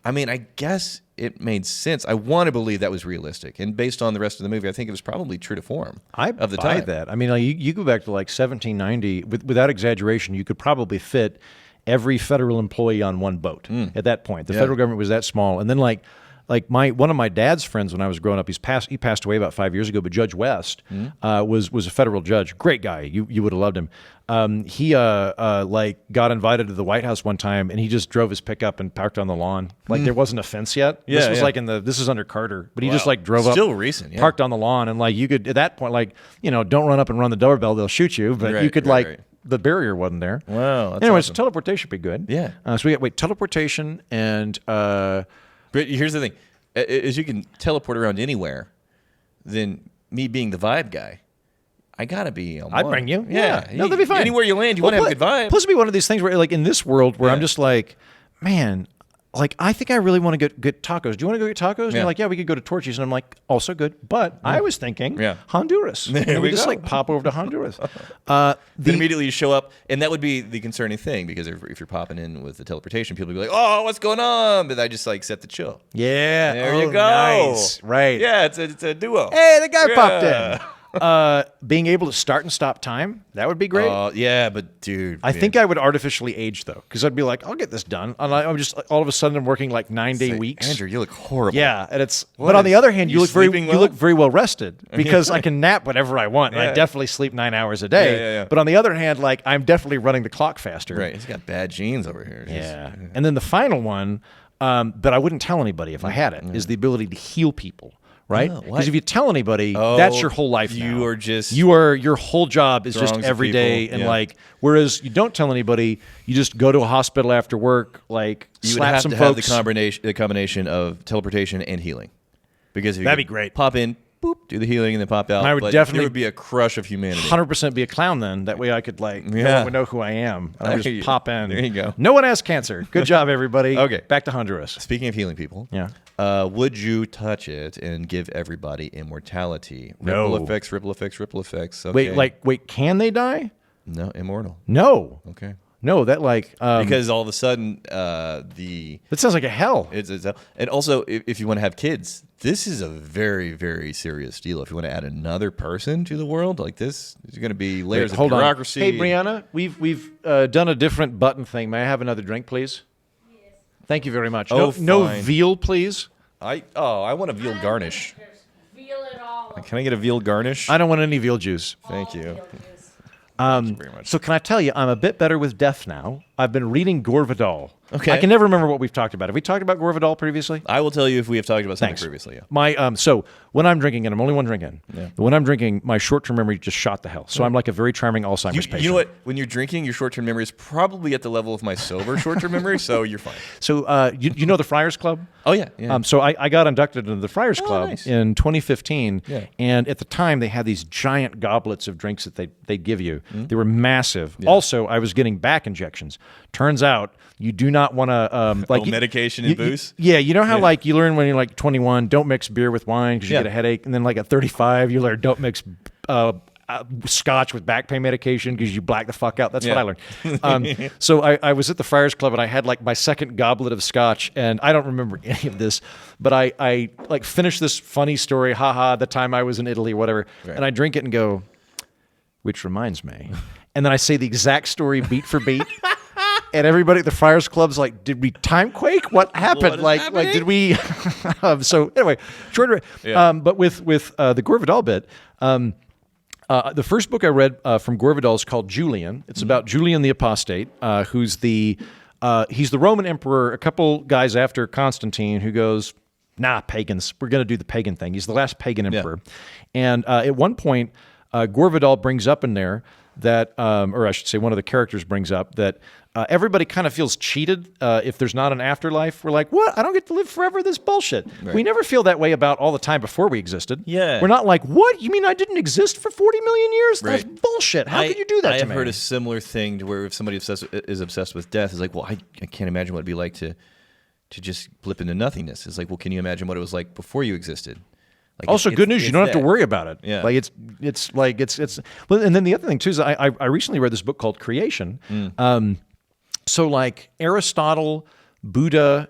I mean, I guess it made sense. I want to believe that was realistic, and based on the rest of the movie, I think it was probably true to form of the buy time. that. I mean, like, you go back to like 1790, without exaggeration, you could probably fit every federal employee on one boat at that point. The federal government was that small, and then like one of my dad's friends when I was growing up, he passed away about 5 years ago, but Judge West was a federal judge. Great guy. You would have loved him. He got invited to the White House one time, and he just drove his pickup and parked on the lawn. Like there wasn't a fence yet. This was like this is under Carter, but he just like drove up, still recent, parked on the lawn, and like you could at that point, like, don't run up and run the doorbell, they'll shoot you. But you could the barrier wasn't there. Wow. That's Anyways, awesome. teleportation would be good. Yeah. So we got teleportation and. But here's the thing. As you can teleport around anywhere, then me being the vibe guy, I got to be on I'd one. bring you. Yeah. No, that'd be fine. Anywhere you land, you want to have a good vibe. Plus, it'd be one of these things where, like, in this world where I'm just like, man, like, I think I really want to get tacos. Do you want to go get tacos? And you're like, yeah, we could go to Torchy's. And I'm like, also good. But I was thinking Honduras. There we just, go. like, pop over to Honduras. Then immediately you show up, and that would be the concerning thing, because if you're popping in with the teleportation, people would be like, "Oh, what's going on?" But I just like set the chill. Yeah. There you go. Nice. Right. Yeah, it's a duo. Hey, the guy popped in. Being able to start and stop time, that would be great. Yeah, but dude, I think I would artificially age though, because I'd be like, I'll get this done. And I'm just all of a sudden I'm working like 9-day weeks. Andrew, you look horrible. Yeah, and it's. But on the other hand, you look very well rested because I can nap whenever I want, and I definitely sleep 9 hours a day. Yeah. But on the other hand, like I'm definitely running the clock faster. Right, he's got bad genes over here. Yeah, and then the final one that I wouldn't tell anybody if I had it is the ability to heal people. Right? Because if you tell anybody, that's your whole life now. You are just... your whole job is just throngs of every day. people. And Yeah. like, whereas you don't tell anybody, you just go to a hospital after work, like You would slap have some to folks. have the combination of teleportation and healing. Because if you That'd be could great. Pop in, boop, do the healing, and then pop out. I would but definitely- there would be a crush of humanity. 100% be a clown then. That way I could no one would know who I am. I would just pop in. There you go. No one has cancer. Good job, everybody. Okay. Back to Honduras. Speaking of healing people, would you touch it and give everybody immortality? No. Ripple effects. Okay. Wait, can they die? No, immortal. No. Okay. No, that like Because all of a sudden, that sounds like a hell. it's and also if you want to have kids, this is a very, very serious deal. If you want to add another person to the world like this, there's going to be layers of Hold on. bureaucracy. Hey, Brianna, we've done a different button thing. May I have another drink, please? Yes. Thank you very much. Oh, no fine. veal, please. I want a veal garnish. There's veal it all. Can I get a veal garnish? I don't want any veal juice. Thank you. Veal juice. Thank you very much. So can I tell you, I'm a bit better with death now. I've been reading Gore Vidal. Okay. I can never remember what we've talked about. Have we talked about Gore Vidal previously? I will tell you if we have talked about something Thanks. previously. Yeah. My so when I'm drinking, and I'm only one drinking, but when I'm drinking, my short-term memory just shot the hell. So I'm like a very charming Alzheimer's patient. You know what? When you're drinking, your short-term memory is probably at the level of my sober short-term memory, so you're fine. So you know the Friars Club? Oh, yeah. So I got inducted into the Friars Club nice. in 2015, Yeah. and at the time they had these giant goblets of drinks that they'd give you. They were massive. Also, I was getting back injections. Turns out you do not want to medication and booze? Yeah, you know how like you learn when you're like 21, don't mix beer with wine because you get a headache, and then like at 35 you learn don't mix scotch with back pain medication because you black the fuck out. That's what I learned. So I was at the Friars Club and I had like my second goblet of scotch, and I don't remember any of this, but I like finished this funny story, haha, the time I was in Italy, whatever, and I drink it and go, which reminds me, and then I say the exact story beat for beat. And everybody at the Friars Club's like, did we time quake? What happened? What is like did we? So anyway, short. But with the Gore Vidal bit, the first book I read from Gore Vidal is called Julian. It's about Julian the Apostate, who's he's the Roman emperor. A couple guys after Constantine, who goes, nah, pagans. We're going to do the pagan thing. He's the last pagan emperor, and at one point, Gore Vidal brings up in there that, or I should say, one of the characters brings up that everybody kind of feels cheated if there's not an afterlife. We're like, what? I don't get to live forever? This bullshit. Right. We never feel that way about all the time before we existed. Yeah. We're not like, what? You mean I didn't exist for 40 million years? Right. That's bullshit. How could you do that I to have me? heard a similar thing to where if somebody is obsessed with death, it's like, well, I can't imagine what it'd be like to just blip into nothingness. It's like, well, can you imagine what it was like before you existed? Like also, good news, you don't have to worry about it. Yeah. Like it's like it's well, and then the other thing too is I recently read this book called Curation. So like Aristotle, Buddha,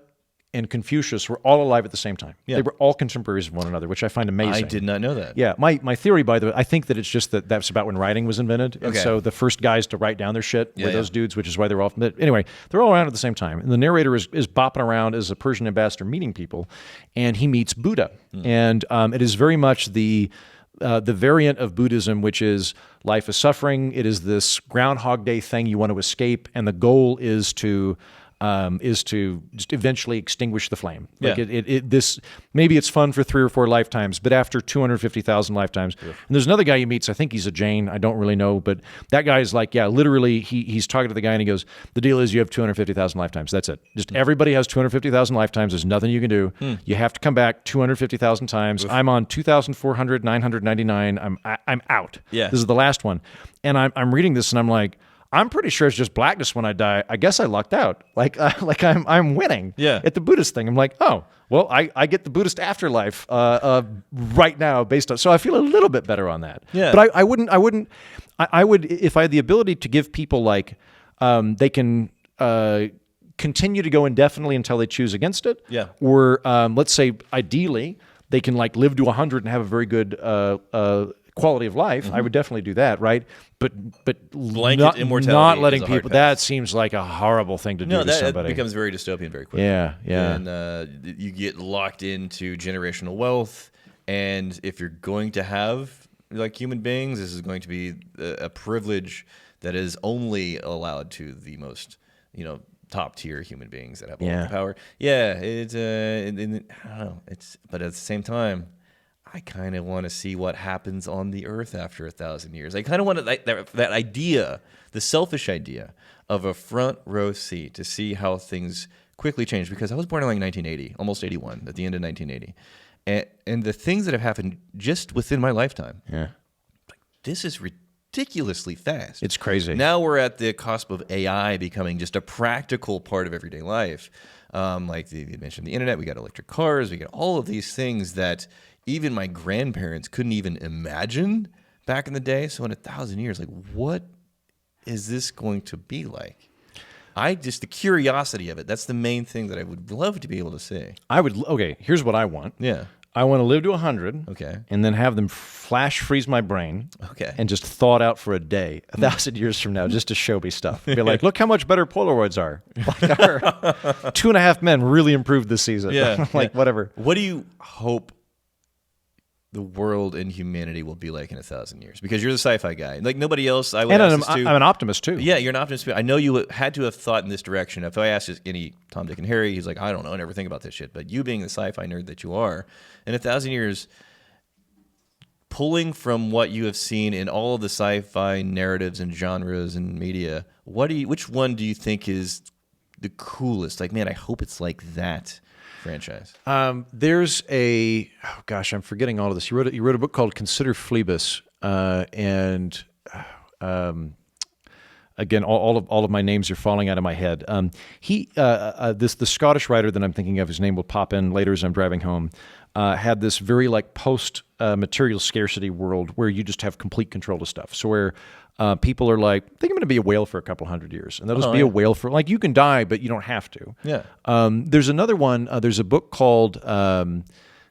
and Confucius were all alive at the same time. Yeah. They were all contemporaries of one another, which I find amazing. I did not know that. Yeah, my theory, by the way, I think that it's just that's about when writing was invented. And Okay. so the first guys to write down their shit were Yeah, those dudes, which is why they're all... Anyway, they're all around at the same time. And the narrator is bopping around as a Persian ambassador meeting people, and he meets Buddha. And it is very much the variant of Buddhism, which is life is suffering. It is this Groundhog Day thing you want to escape, and the goal is to just eventually extinguish the flame. Like Yeah. this maybe it's fun for 3 or 4 lifetimes, but after 250,000 lifetimes, and there's another guy he meets. I think he's a Jain. I don't really know, but that guy is like, yeah, literally, he's talking to the guy and he goes, the deal is you have 250,000 lifetimes. That's it. Just everybody has 250,000 lifetimes. There's nothing you can do. You have to come back 250,000 times. I'm on 2,999. I'm out. Yeah. This is the last one, and I'm reading this and I'm like, I'm pretty sure it's just blackness when I die. I guess I lucked out. Like I'm winning. Yeah. At the Buddhist thing, I'm like, oh, well, I get the Buddhist afterlife right now based on. So I feel a little bit better on that. Yeah. But I would if I had the ability to give people like they can continue to go indefinitely until they choose against it. Yeah. Or let's say ideally they can like live to 100 and have a very good quality of life. I would definitely do that, right? But Blanket immortality not is letting a hard people. pass. That seems like a horrible thing to do No, to that somebody. becomes very dystopian very quickly. Yeah. And you get locked into generational wealth, and if you're going to have like human beings, this is going to be a privilege that is only allowed to the most, top tier human beings that have a lot of power. Yeah, it's I don't know. But at the same time, I kind of want to see what happens on the earth after 1,000 years. I kind of want that idea, the selfish idea of a front row seat to see how things quickly change. Because I was born in like 1980, almost 81, at the end of 1980. And the things that have happened just within my lifetime, this is ridiculously fast. It's crazy. Now we're at the cusp of AI becoming just a practical part of everyday life. Like you mentioned the internet, we got electric cars, we got all of these things that even my grandparents couldn't even imagine back in the day. So in 1,000 years, like, what is this going to be like? The curiosity of it, that's the main thing that I would love to be able to see. Okay, here's what I want. Yeah. I want to live to 100. Okay. And then have them flash freeze my brain. Okay. And just thaw it out for a day, 1,000 years from now, just to show me stuff. Be like, look how much better Polaroids are. Like our 2.5 Men really improved this season. Yeah. Like, whatever. What do you hope the world and humanity will be like in 1,000 years? Because you're the sci-fi guy. Like nobody else I would And ask I'm, this to. I'm an optimist too. Yeah, you're an optimist. I know you had to have thought in this direction. If I asked any Tom, Dick, and Harry, he's like, I don't know, I never think about this shit. But you being the sci-fi nerd that you are, in 1,000 years, pulling from what you have seen in all of the sci-fi narratives and genres and media, which one do you think is the coolest? Like, man, I hope it's like that franchise. There's I'm forgetting all of this. He wrote a book called Consider Phlebas, and again, all of my names are falling out of my head. The Scottish writer that I'm thinking of, his name will pop in later as I'm driving home, had this very like post material scarcity world where you just have complete control of stuff. So where people are like, I think I'm going to be a whale for a couple hundred years, and they'll just be a whale for like, you can die, but you don't have to. Yeah. There's another one. There's a book called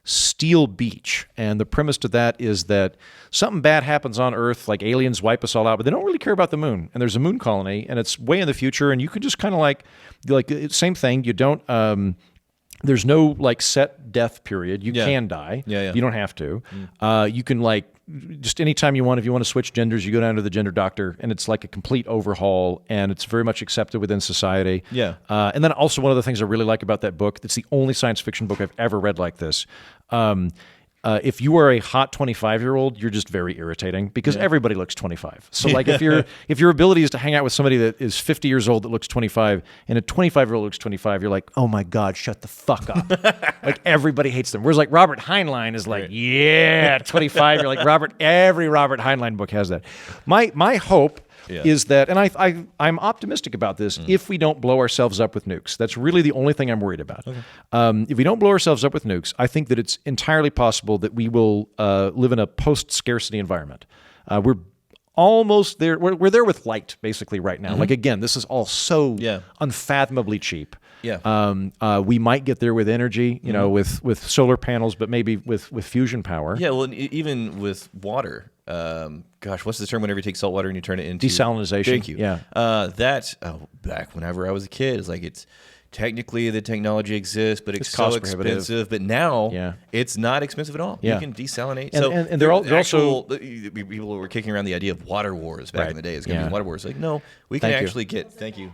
Steel Beach, and the premise to that is that something bad happens on Earth, like aliens wipe us all out, but they don't really care about the moon. And there's a moon colony, and it's way in the future, and you can just kind of like same thing. You don't. There's no like set death period. You can die. Yeah. You don't have to. You can like just anytime you want. If you want to switch genders, you go down to the gender doctor, and it's like a complete overhaul, and it's very much accepted within society. Yeah. And then also one of the things I really like about that book, it's the only science fiction book I've ever read like this. If you are a hot 25-year-old, you're just very irritating because everybody looks 25. So like if your ability is to hang out with somebody that is 50 years old that looks 25 and a 25-year-old looks 25, you're like, oh my God, shut the fuck up. Like everybody hates them. Whereas like Robert Heinlein is like, yeah, 25. You're like every Robert Heinlein book has that. My hope is that, and I'm optimistic about this, if we don't blow ourselves up with nukes. That's really the only thing I'm worried about. Okay. If we don't blow ourselves up with nukes, I think that it's entirely possible that we will live in a post-scarcity environment. We're almost there. We're there with light, basically, right now. Like, again, this is all so unfathomably cheap. Yeah. We might get there with energy, with solar panels, but maybe with fusion power. Yeah, well, even with water. What's the term whenever you take salt water and you turn it into... Desalinization. Thank you. Yeah. Back whenever I was a kid, it's like technically the technology exists, but it's so cost prohibitive. expensive. But now it's not expensive at all. Yeah. You can desalinate. And they're also... People were kicking around the idea of water wars back in the day. It's going to be water wars. Like, no, we can actually get... Thank you.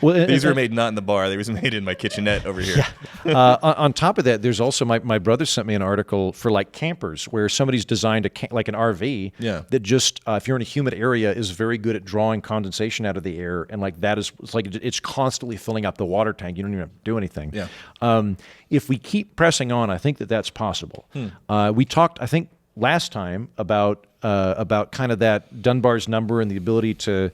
Well, These were made not in the bar. They were made in my kitchenette over here. On top of that, there's also my brother sent me an article for like campers where somebody's designed like an RV that just if you're in a humid area is very good at drawing condensation out of the air, and like that is it's constantly filling up the water tank. You don't even have to do anything. Yeah. If we keep pressing on, I think that's possible. We talked, I think, last time about kind of that Dunbar's number and the ability to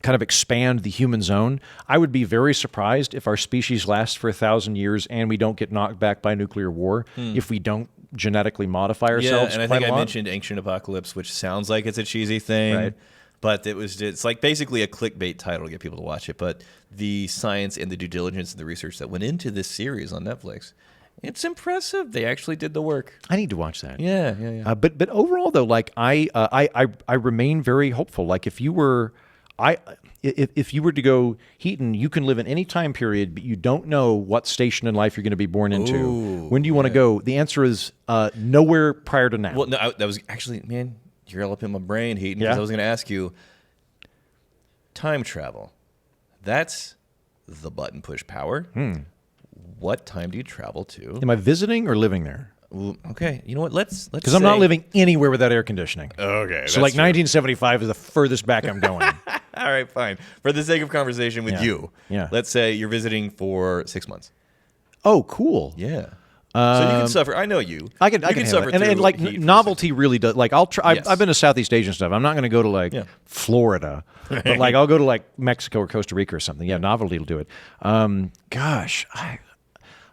kind of expand the human zone. I would be very surprised if our species lasts for 1,000 years and we don't get knocked back by nuclear war if we don't genetically modify ourselves. Yeah, and I think I mentioned Ancient Apocalypse, which sounds like it's a cheesy thing, right? But it's like basically a clickbait title to get people to watch it. But the science and the due diligence and the research that went into this series on Netflix, it's impressive. They actually did the work. I need to watch that. Yeah. But overall, though, like I remain very hopeful. Like if you were to go, Heaton, you can live in any time period, but you don't know what station in life you're going to be born into. Ooh, when do you want to go? The answer is nowhere prior to now. Well, no, that was actually, man, you're all up in my brain, Heaton, because I was going to ask you, time travel. That's the button push power. What time do you travel to? Am I visiting or living there? Ooh, okay, you know what? Let's because I'm not living anywhere without air conditioning. Okay, so like 1975 is the furthest back I'm going. All right, fine. For the sake of conversation with you, let's say you're visiting for 6 months. Oh, cool. Yeah. So you can suffer. I know you. I can suffer. And like novelty really does. Like I'll try. Yes. I've been to Southeast Asian stuff. I'm not going to go to like Florida, but like I'll go to like Mexico or Costa Rica or something. Yeah, novelty will do it. Gosh,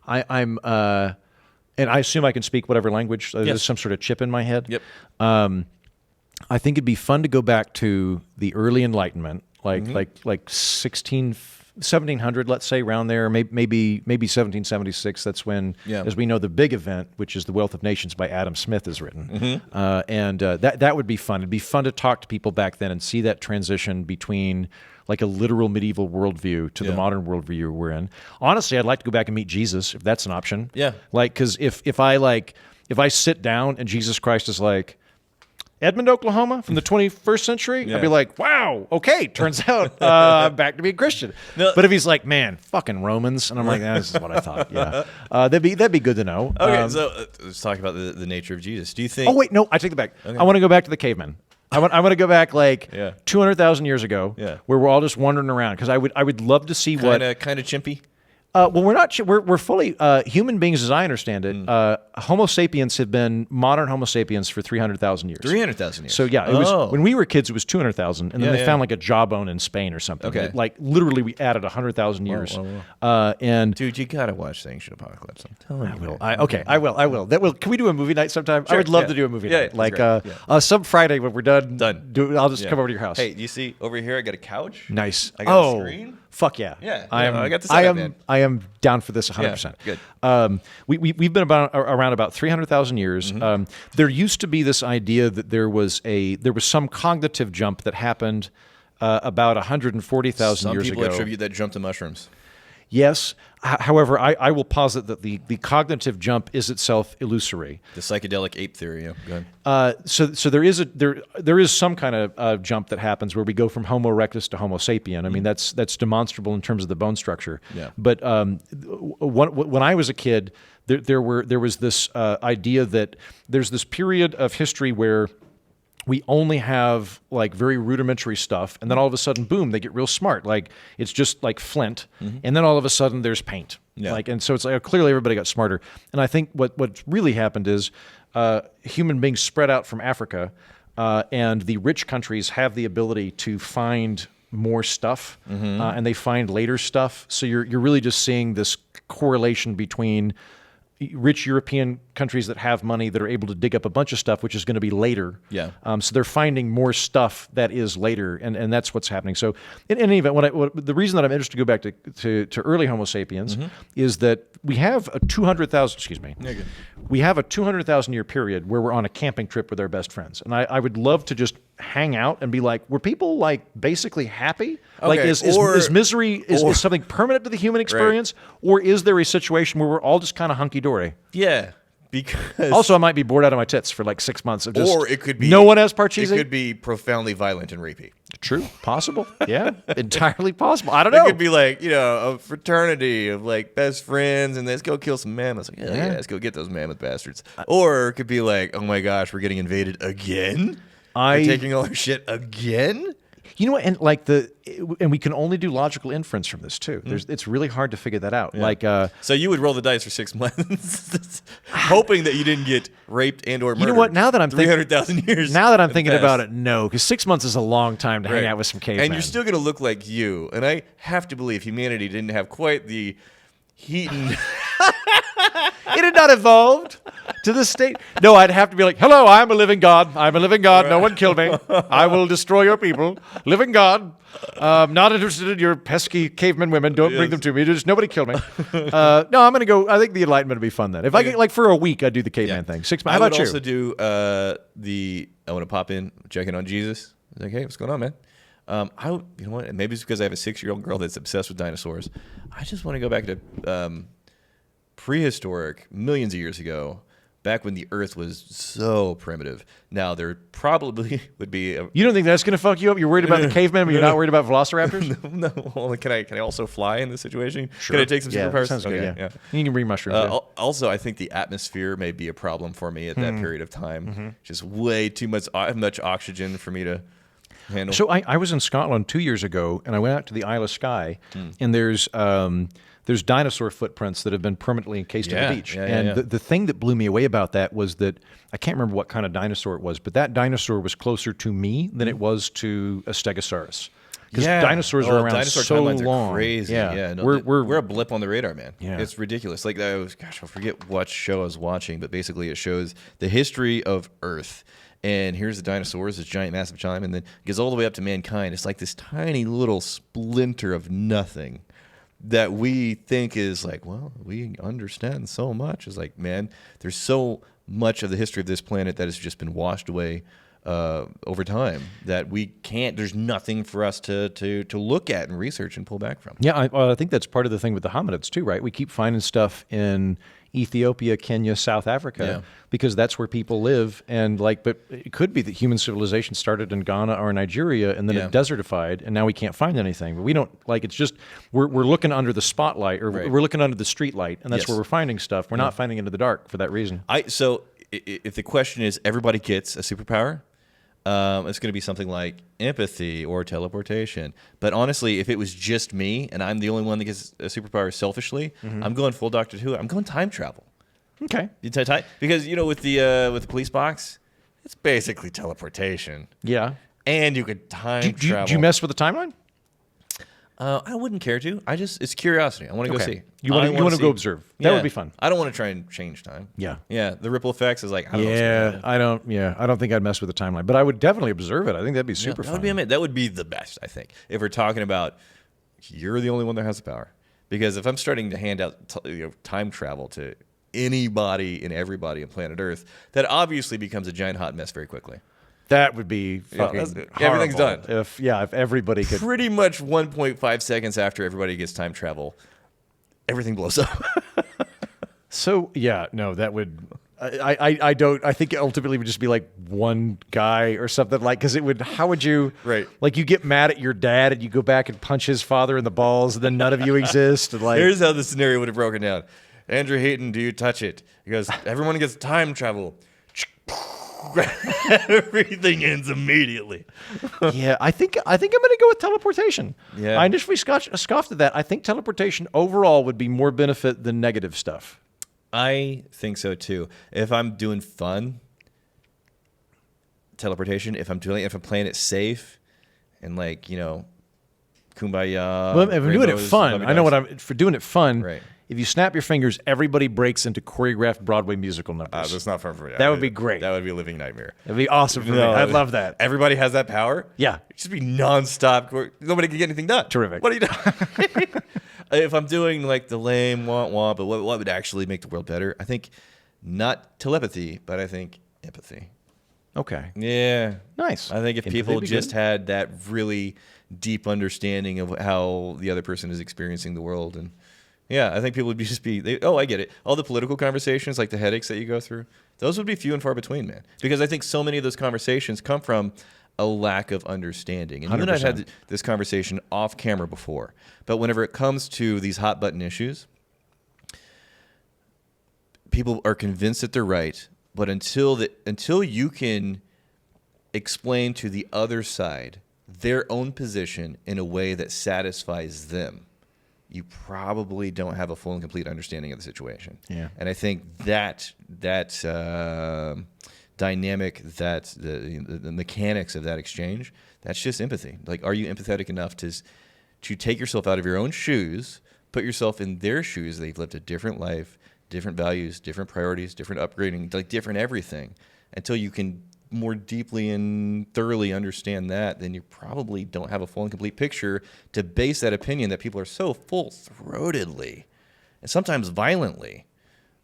I'm. And I assume I can speak whatever language. There's some sort of chip in my head. Yep. I think it'd be fun to go back to the early Enlightenment, like 16, 1700, let's say, around there, maybe 1776. That's when, Yeah. as we know, the big event, which is The Wealth of Nations by Adam Smith, is written. And that would be fun. It'd be fun to talk to people back then and see that transition between like a literal medieval worldview to the modern worldview we're in. Honestly, I'd like to go back and meet Jesus, if that's an option. Yeah. Like, because if I sit down and Jesus Christ is like, Edmond, Oklahoma, from the 21st century, I'd be like, wow, okay, turns out I'm back to being Christian. No. But if he's like, man, fucking Romans, and I'm like, this is what I thought. Yeah, that'd be good to know. Okay, so let's talk about the nature of Jesus. Do you think? Oh wait, no, I take it back. I want to go back to the cavemen. I want to go back like 200,000 years ago, where we're all just wandering around, because I would love to see kind of chimpy. well, we're not. We're fully human beings, as I understand it. Homo sapiens have been modern Homo sapiens for 300,000 years. 300,000 years. So yeah, it was when we were kids. It was 200,000, and then they yeah. found like a jawbone in Spain or something. Okay. Like literally, we added 100,000 years. And Dude, you gotta watch Ancient Apocalypse. I'm telling you. I will. That will. Can we do a movie night sometime? I would love to do a movie night. Yeah, Like great. some Friday when we're done. I'll just come over to your house. Hey, you see over here? I got a couch. Nice. I got a screen. Fuck yeah. Yeah, I got the setup, man. I am down for this 100%. good. We've been around about 300,000 years. There used to be this idea that there was some cognitive jump that happened about 140,000 years ago. Some people attribute that jump to mushrooms. Yes. However, I will posit that the cognitive jump is itself illusory. The psychedelic ape theory. Yeah, go ahead. So there is some kind of jump that happens where we go from Homo erectus to Homo sapien. I mean, that's demonstrable in terms of the bone structure. Yeah. But when I was a kid, there was this idea that there's this period of history where we only have like very rudimentary stuff, and then all of a sudden, boom, they get real smart. Like it's just like flint, and then all of a sudden there's paint. Yeah. Like, and so it's like clearly everybody got smarter. And I think what's really happened is human beings spread out from Africa, and the rich countries have the ability to find more stuff, and they find later stuff. So you're really just seeing this correlation between rich European countries that have money that are able to dig up a bunch of stuff, which is going to be later. Yeah. So they're finding more stuff that is later, and that's what's happening. So in any event, the reason that I'm interested to go back to early Homo sapiens is that we have a 200,000. Excuse me. Yeah, good. We have a 200,000 year period where we're on a camping trip with our best friends, and I would love to just hang out and be like, were people like basically happy? Like Okay, is misery is something permanent to the human experience, or is there a situation where we're all just kind of hunky dory? Yeah, because Also, I might be bored out of my tits for like 6 months of just. or it could be no one has It Parcheesi. could be profoundly violent and rapey. True, possible. Yeah, entirely possible. I don't know. It could be like, a fraternity of like best friends, and let's go kill some mammoths. Like, yeah, let's go get those mammoth bastards. Or it could be like, oh my gosh, we're getting invaded again. They're taking all our shit again. You know what? And we can only do logical inference from this too. It's really hard to figure that out. Like, so you would roll the dice for 6 months, hoping that you didn't get raped and or murdered. you know what? Now that I'm 300,000 years. Now that I'm thinking about it, no, because 6 months is a long time to hang Right. out with some cavemen. And you're still going to look like you. And I have to believe humanity didn't have quite the heat and It had not evolved to this state. No, I'd have to be like, hello, I'm a living God. I'm a living God. No one kill me. I will destroy your people. Living God. Not interested in your pesky caveman women. Don't bring them to me. Just nobody kill me. No, I'm going to go. I think the Enlightenment would be fun then. If I get like for a week, I'd do the caveman thing. 6 months. How about you? I would also do I want to pop in, check in on Jesus. Like, hey, what's going on, man? You know what? Maybe it's because I have a 6-year-old girl that's obsessed with dinosaurs. I just want to go back to prehistoric, millions of years ago, back when the Earth was so primitive. Now, there probably would be You don't think that's going to fuck you up? You're worried about the caveman, but you're not worried about velociraptors? no. Well, can I also fly in this situation? Sure. Can I take some superpowers? Sounds good, Okay, yeah. You can bring mushrooms. Yeah. Also, I think the atmosphere may be a problem for me at that period of time. Just way too much oxygen for me to handle. So I was in Scotland 2 years ago, and I went out to the Isle of Skye, and there's dinosaur footprints that have been permanently encased in the beach. And the thing that blew me away about that was that I can't remember what kind of dinosaur it was, but that dinosaur was closer to me than it was to a Stegosaurus. because dinosaurs are around dinosaur so timelines long. are crazy. Yeah, no, we're a blip on the radar, man. Yeah. It's ridiculous. Like I forget what show I was watching, but basically it shows the history of Earth. And here's the dinosaurs, this giant, massive chime, and then it goes all the way up to mankind. It's like this tiny little splinter of nothing that we think is like, well, we understand so much. It's like, man, there's so much of the history of this planet that has just been washed away over time that we can't. There's nothing for us to look at and research and pull back from. Yeah, I think that's part of the thing with the hominids too, right? We keep finding stuff in Ethiopia, Kenya, South Africa, because that's where people live. And but it could be that human civilization started in Ghana or Nigeria and then it desertified, and now we can't find anything. But we don't it's just we're looking under the spotlight, or we're looking under the street light, and that's where we're finding stuff. We're not finding into the dark for that reason. So if the question is everybody gets a superpower, it's going to be something like empathy or teleportation. But honestly, if it was just me and I'm the only one that gets a superpower selfishly, I'm going full Doctor Who. I'm going time travel. Okay. Because with the police box, it's basically teleportation. Yeah. And you could time travel. Do you mess with the timeline? I wouldn't care to. It's curiosity. I want to go see. You want to go observe. That would be fun. I don't want to try and change time. Yeah. Yeah. The ripple effects is like, I don't know. I don't think I'd mess with the timeline, but I would definitely observe it. I think that'd be super fun. That would be amazing. That would be the best, I think, if we're talking about you're the only one that has the power. Because if I'm starting to hand out time travel to anybody and everybody on planet Earth, that obviously becomes a giant hot mess very quickly. That would be fucking everything's done. If everybody could. Pretty much 1.5 seconds after everybody gets time travel, everything blows up. So that would. I don't. I think it ultimately would just be like one guy or something because it would. How would you? Right. Like you get mad at your dad and you go back and punch his father in the balls, and then none of you exist. And here's how the scenario would have broken down. Andrew Hayton, do you touch it? He goes, everyone gets time travel. Everything ends immediately. Yeah, I think I'm going to go with teleportation. Yeah. I initially scoffed at that. I think teleportation overall would be more benefit than negative stuff. I think so too. If I'm doing fun, teleportation. If I'm playing it safe, and kumbaya. Well, if I'm doing it fun, I know for doing it fun. Right. If you snap your fingers, everybody breaks into choreographed Broadway musical numbers. That's not fun for me. That would be great. That would be a living nightmare. It'd be awesome for me. I'd love that. Everybody has that power? Yeah. It'd just be nonstop. Nobody can get anything done. Terrific. What are you doing? If I'm doing the lame wah-wah, but what would actually make the world better? I think not telepathy, but I think empathy. Okay. Yeah. Nice. I think if people just had that really deep understanding of how the other person is experiencing the world, and I think people would I get it. All the political conversations, like the headaches that you go through, those would be few and far between, man. Because I think so many of those conversations come from a lack of understanding. And 100%. You and I had this conversation off camera before. But whenever it comes to these hot button issues, people are convinced that they're right. But until you can explain to the other side their own position in a way that satisfies them, you probably don't have a full and complete understanding of the situation. Yeah. And I think that dynamic, that the mechanics of that exchange, that's just empathy. Like, are you empathetic enough to take yourself out of your own shoes, put yourself in their shoes? They've lived a different life, different values, different priorities, different upgrading, different everything. Until you can more deeply and thoroughly understand that, then you probably don't have a full and complete picture to base that opinion that people are so full-throatedly and sometimes violently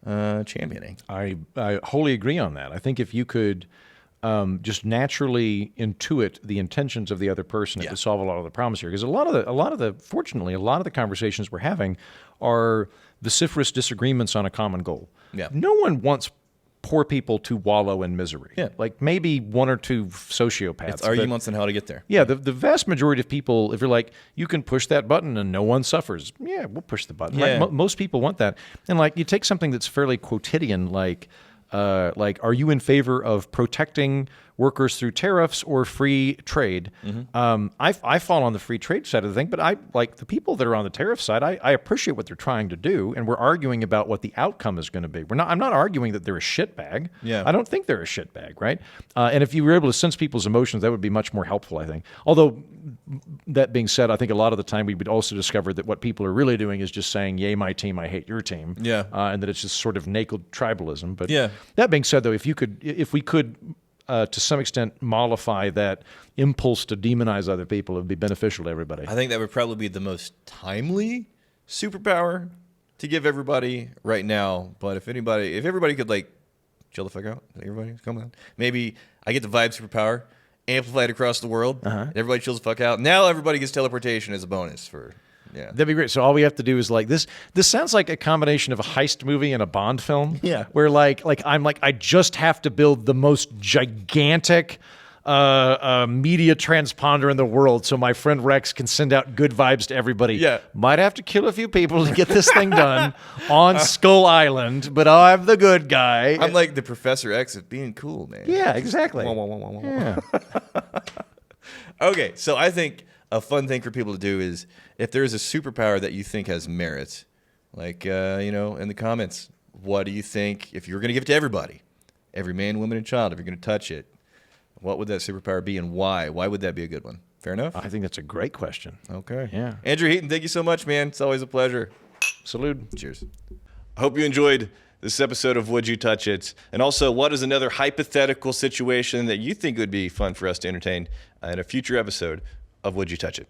championing. I wholly agree on that. I think if you could just naturally intuit the intentions of the other person, it would solve a lot of the problems here. Because fortunately, a lot of the conversations we're having are vociferous disagreements on a common goal. Yeah. No one wants poor people to wallow in misery. Yeah. Like maybe one or two sociopaths. It's arguments on how to get there. Yeah, the vast majority of people, if you're like, you can push that button and no one suffers. Yeah, we'll push the button. Yeah. Right? Most people want that. And you take something that's fairly quotidian, like like, are you in favor of protecting workers through tariffs or free trade? I fall on the free trade side of the thing, but I like the people that are on the tariff side. I appreciate what they're trying to do, and we're arguing about what the outcome is going to be. I'm not arguing that they're a shitbag. Yeah. I don't think they're a shitbag, right? And if you were able to sense people's emotions, that would be much more helpful, I think. Although, that being said, I think a lot of the time we would also discover that what people are really doing is just saying, yay, my team, I hate your team. Yeah. And that it's just sort of naked tribalism. But Yeah. that being said, though, if we could, to some extent, mollify that impulse to demonize other people, it would be beneficial to everybody. I think that would probably be the most timely superpower to give everybody right now. But if everybody could like chill the fuck out, everybody come on. Maybe I get the vibe superpower, amplified across the world. Everybody chills the fuck out. Now everybody gets teleportation as a bonus for. Yeah. That'd be great. So all we have to do is like this. This sounds like a combination of a heist movie and a Bond film. Yeah. Where I just have to build the most gigantic media transponder in the world, so my friend Rex can send out good vibes to everybody. Yeah. Might have to kill a few people to get this thing done on Skull Island, but I'm the good guy. I'm like the Professor X of being cool, man. Yeah, exactly. Wah, wah, wah, wah, wah, wah. Yeah. Okay, so I think a fun thing for people to do is if there is a superpower that you think has merit, like, in the comments, what do you think if you were going to give it to everybody, every man, woman, and child, if you're going to touch it, what would that superpower be and why? Why would that be a good one? Fair enough? I think that's a great question. Okay. Yeah. Andrew Heaton, thank you so much, man. It's always a pleasure. Salute. Cheers. I hope you enjoyed this episode of Would You Touch It? And also, what is another hypothetical situation that you think would be fun for us to entertain in a future episode of Would You Touch It?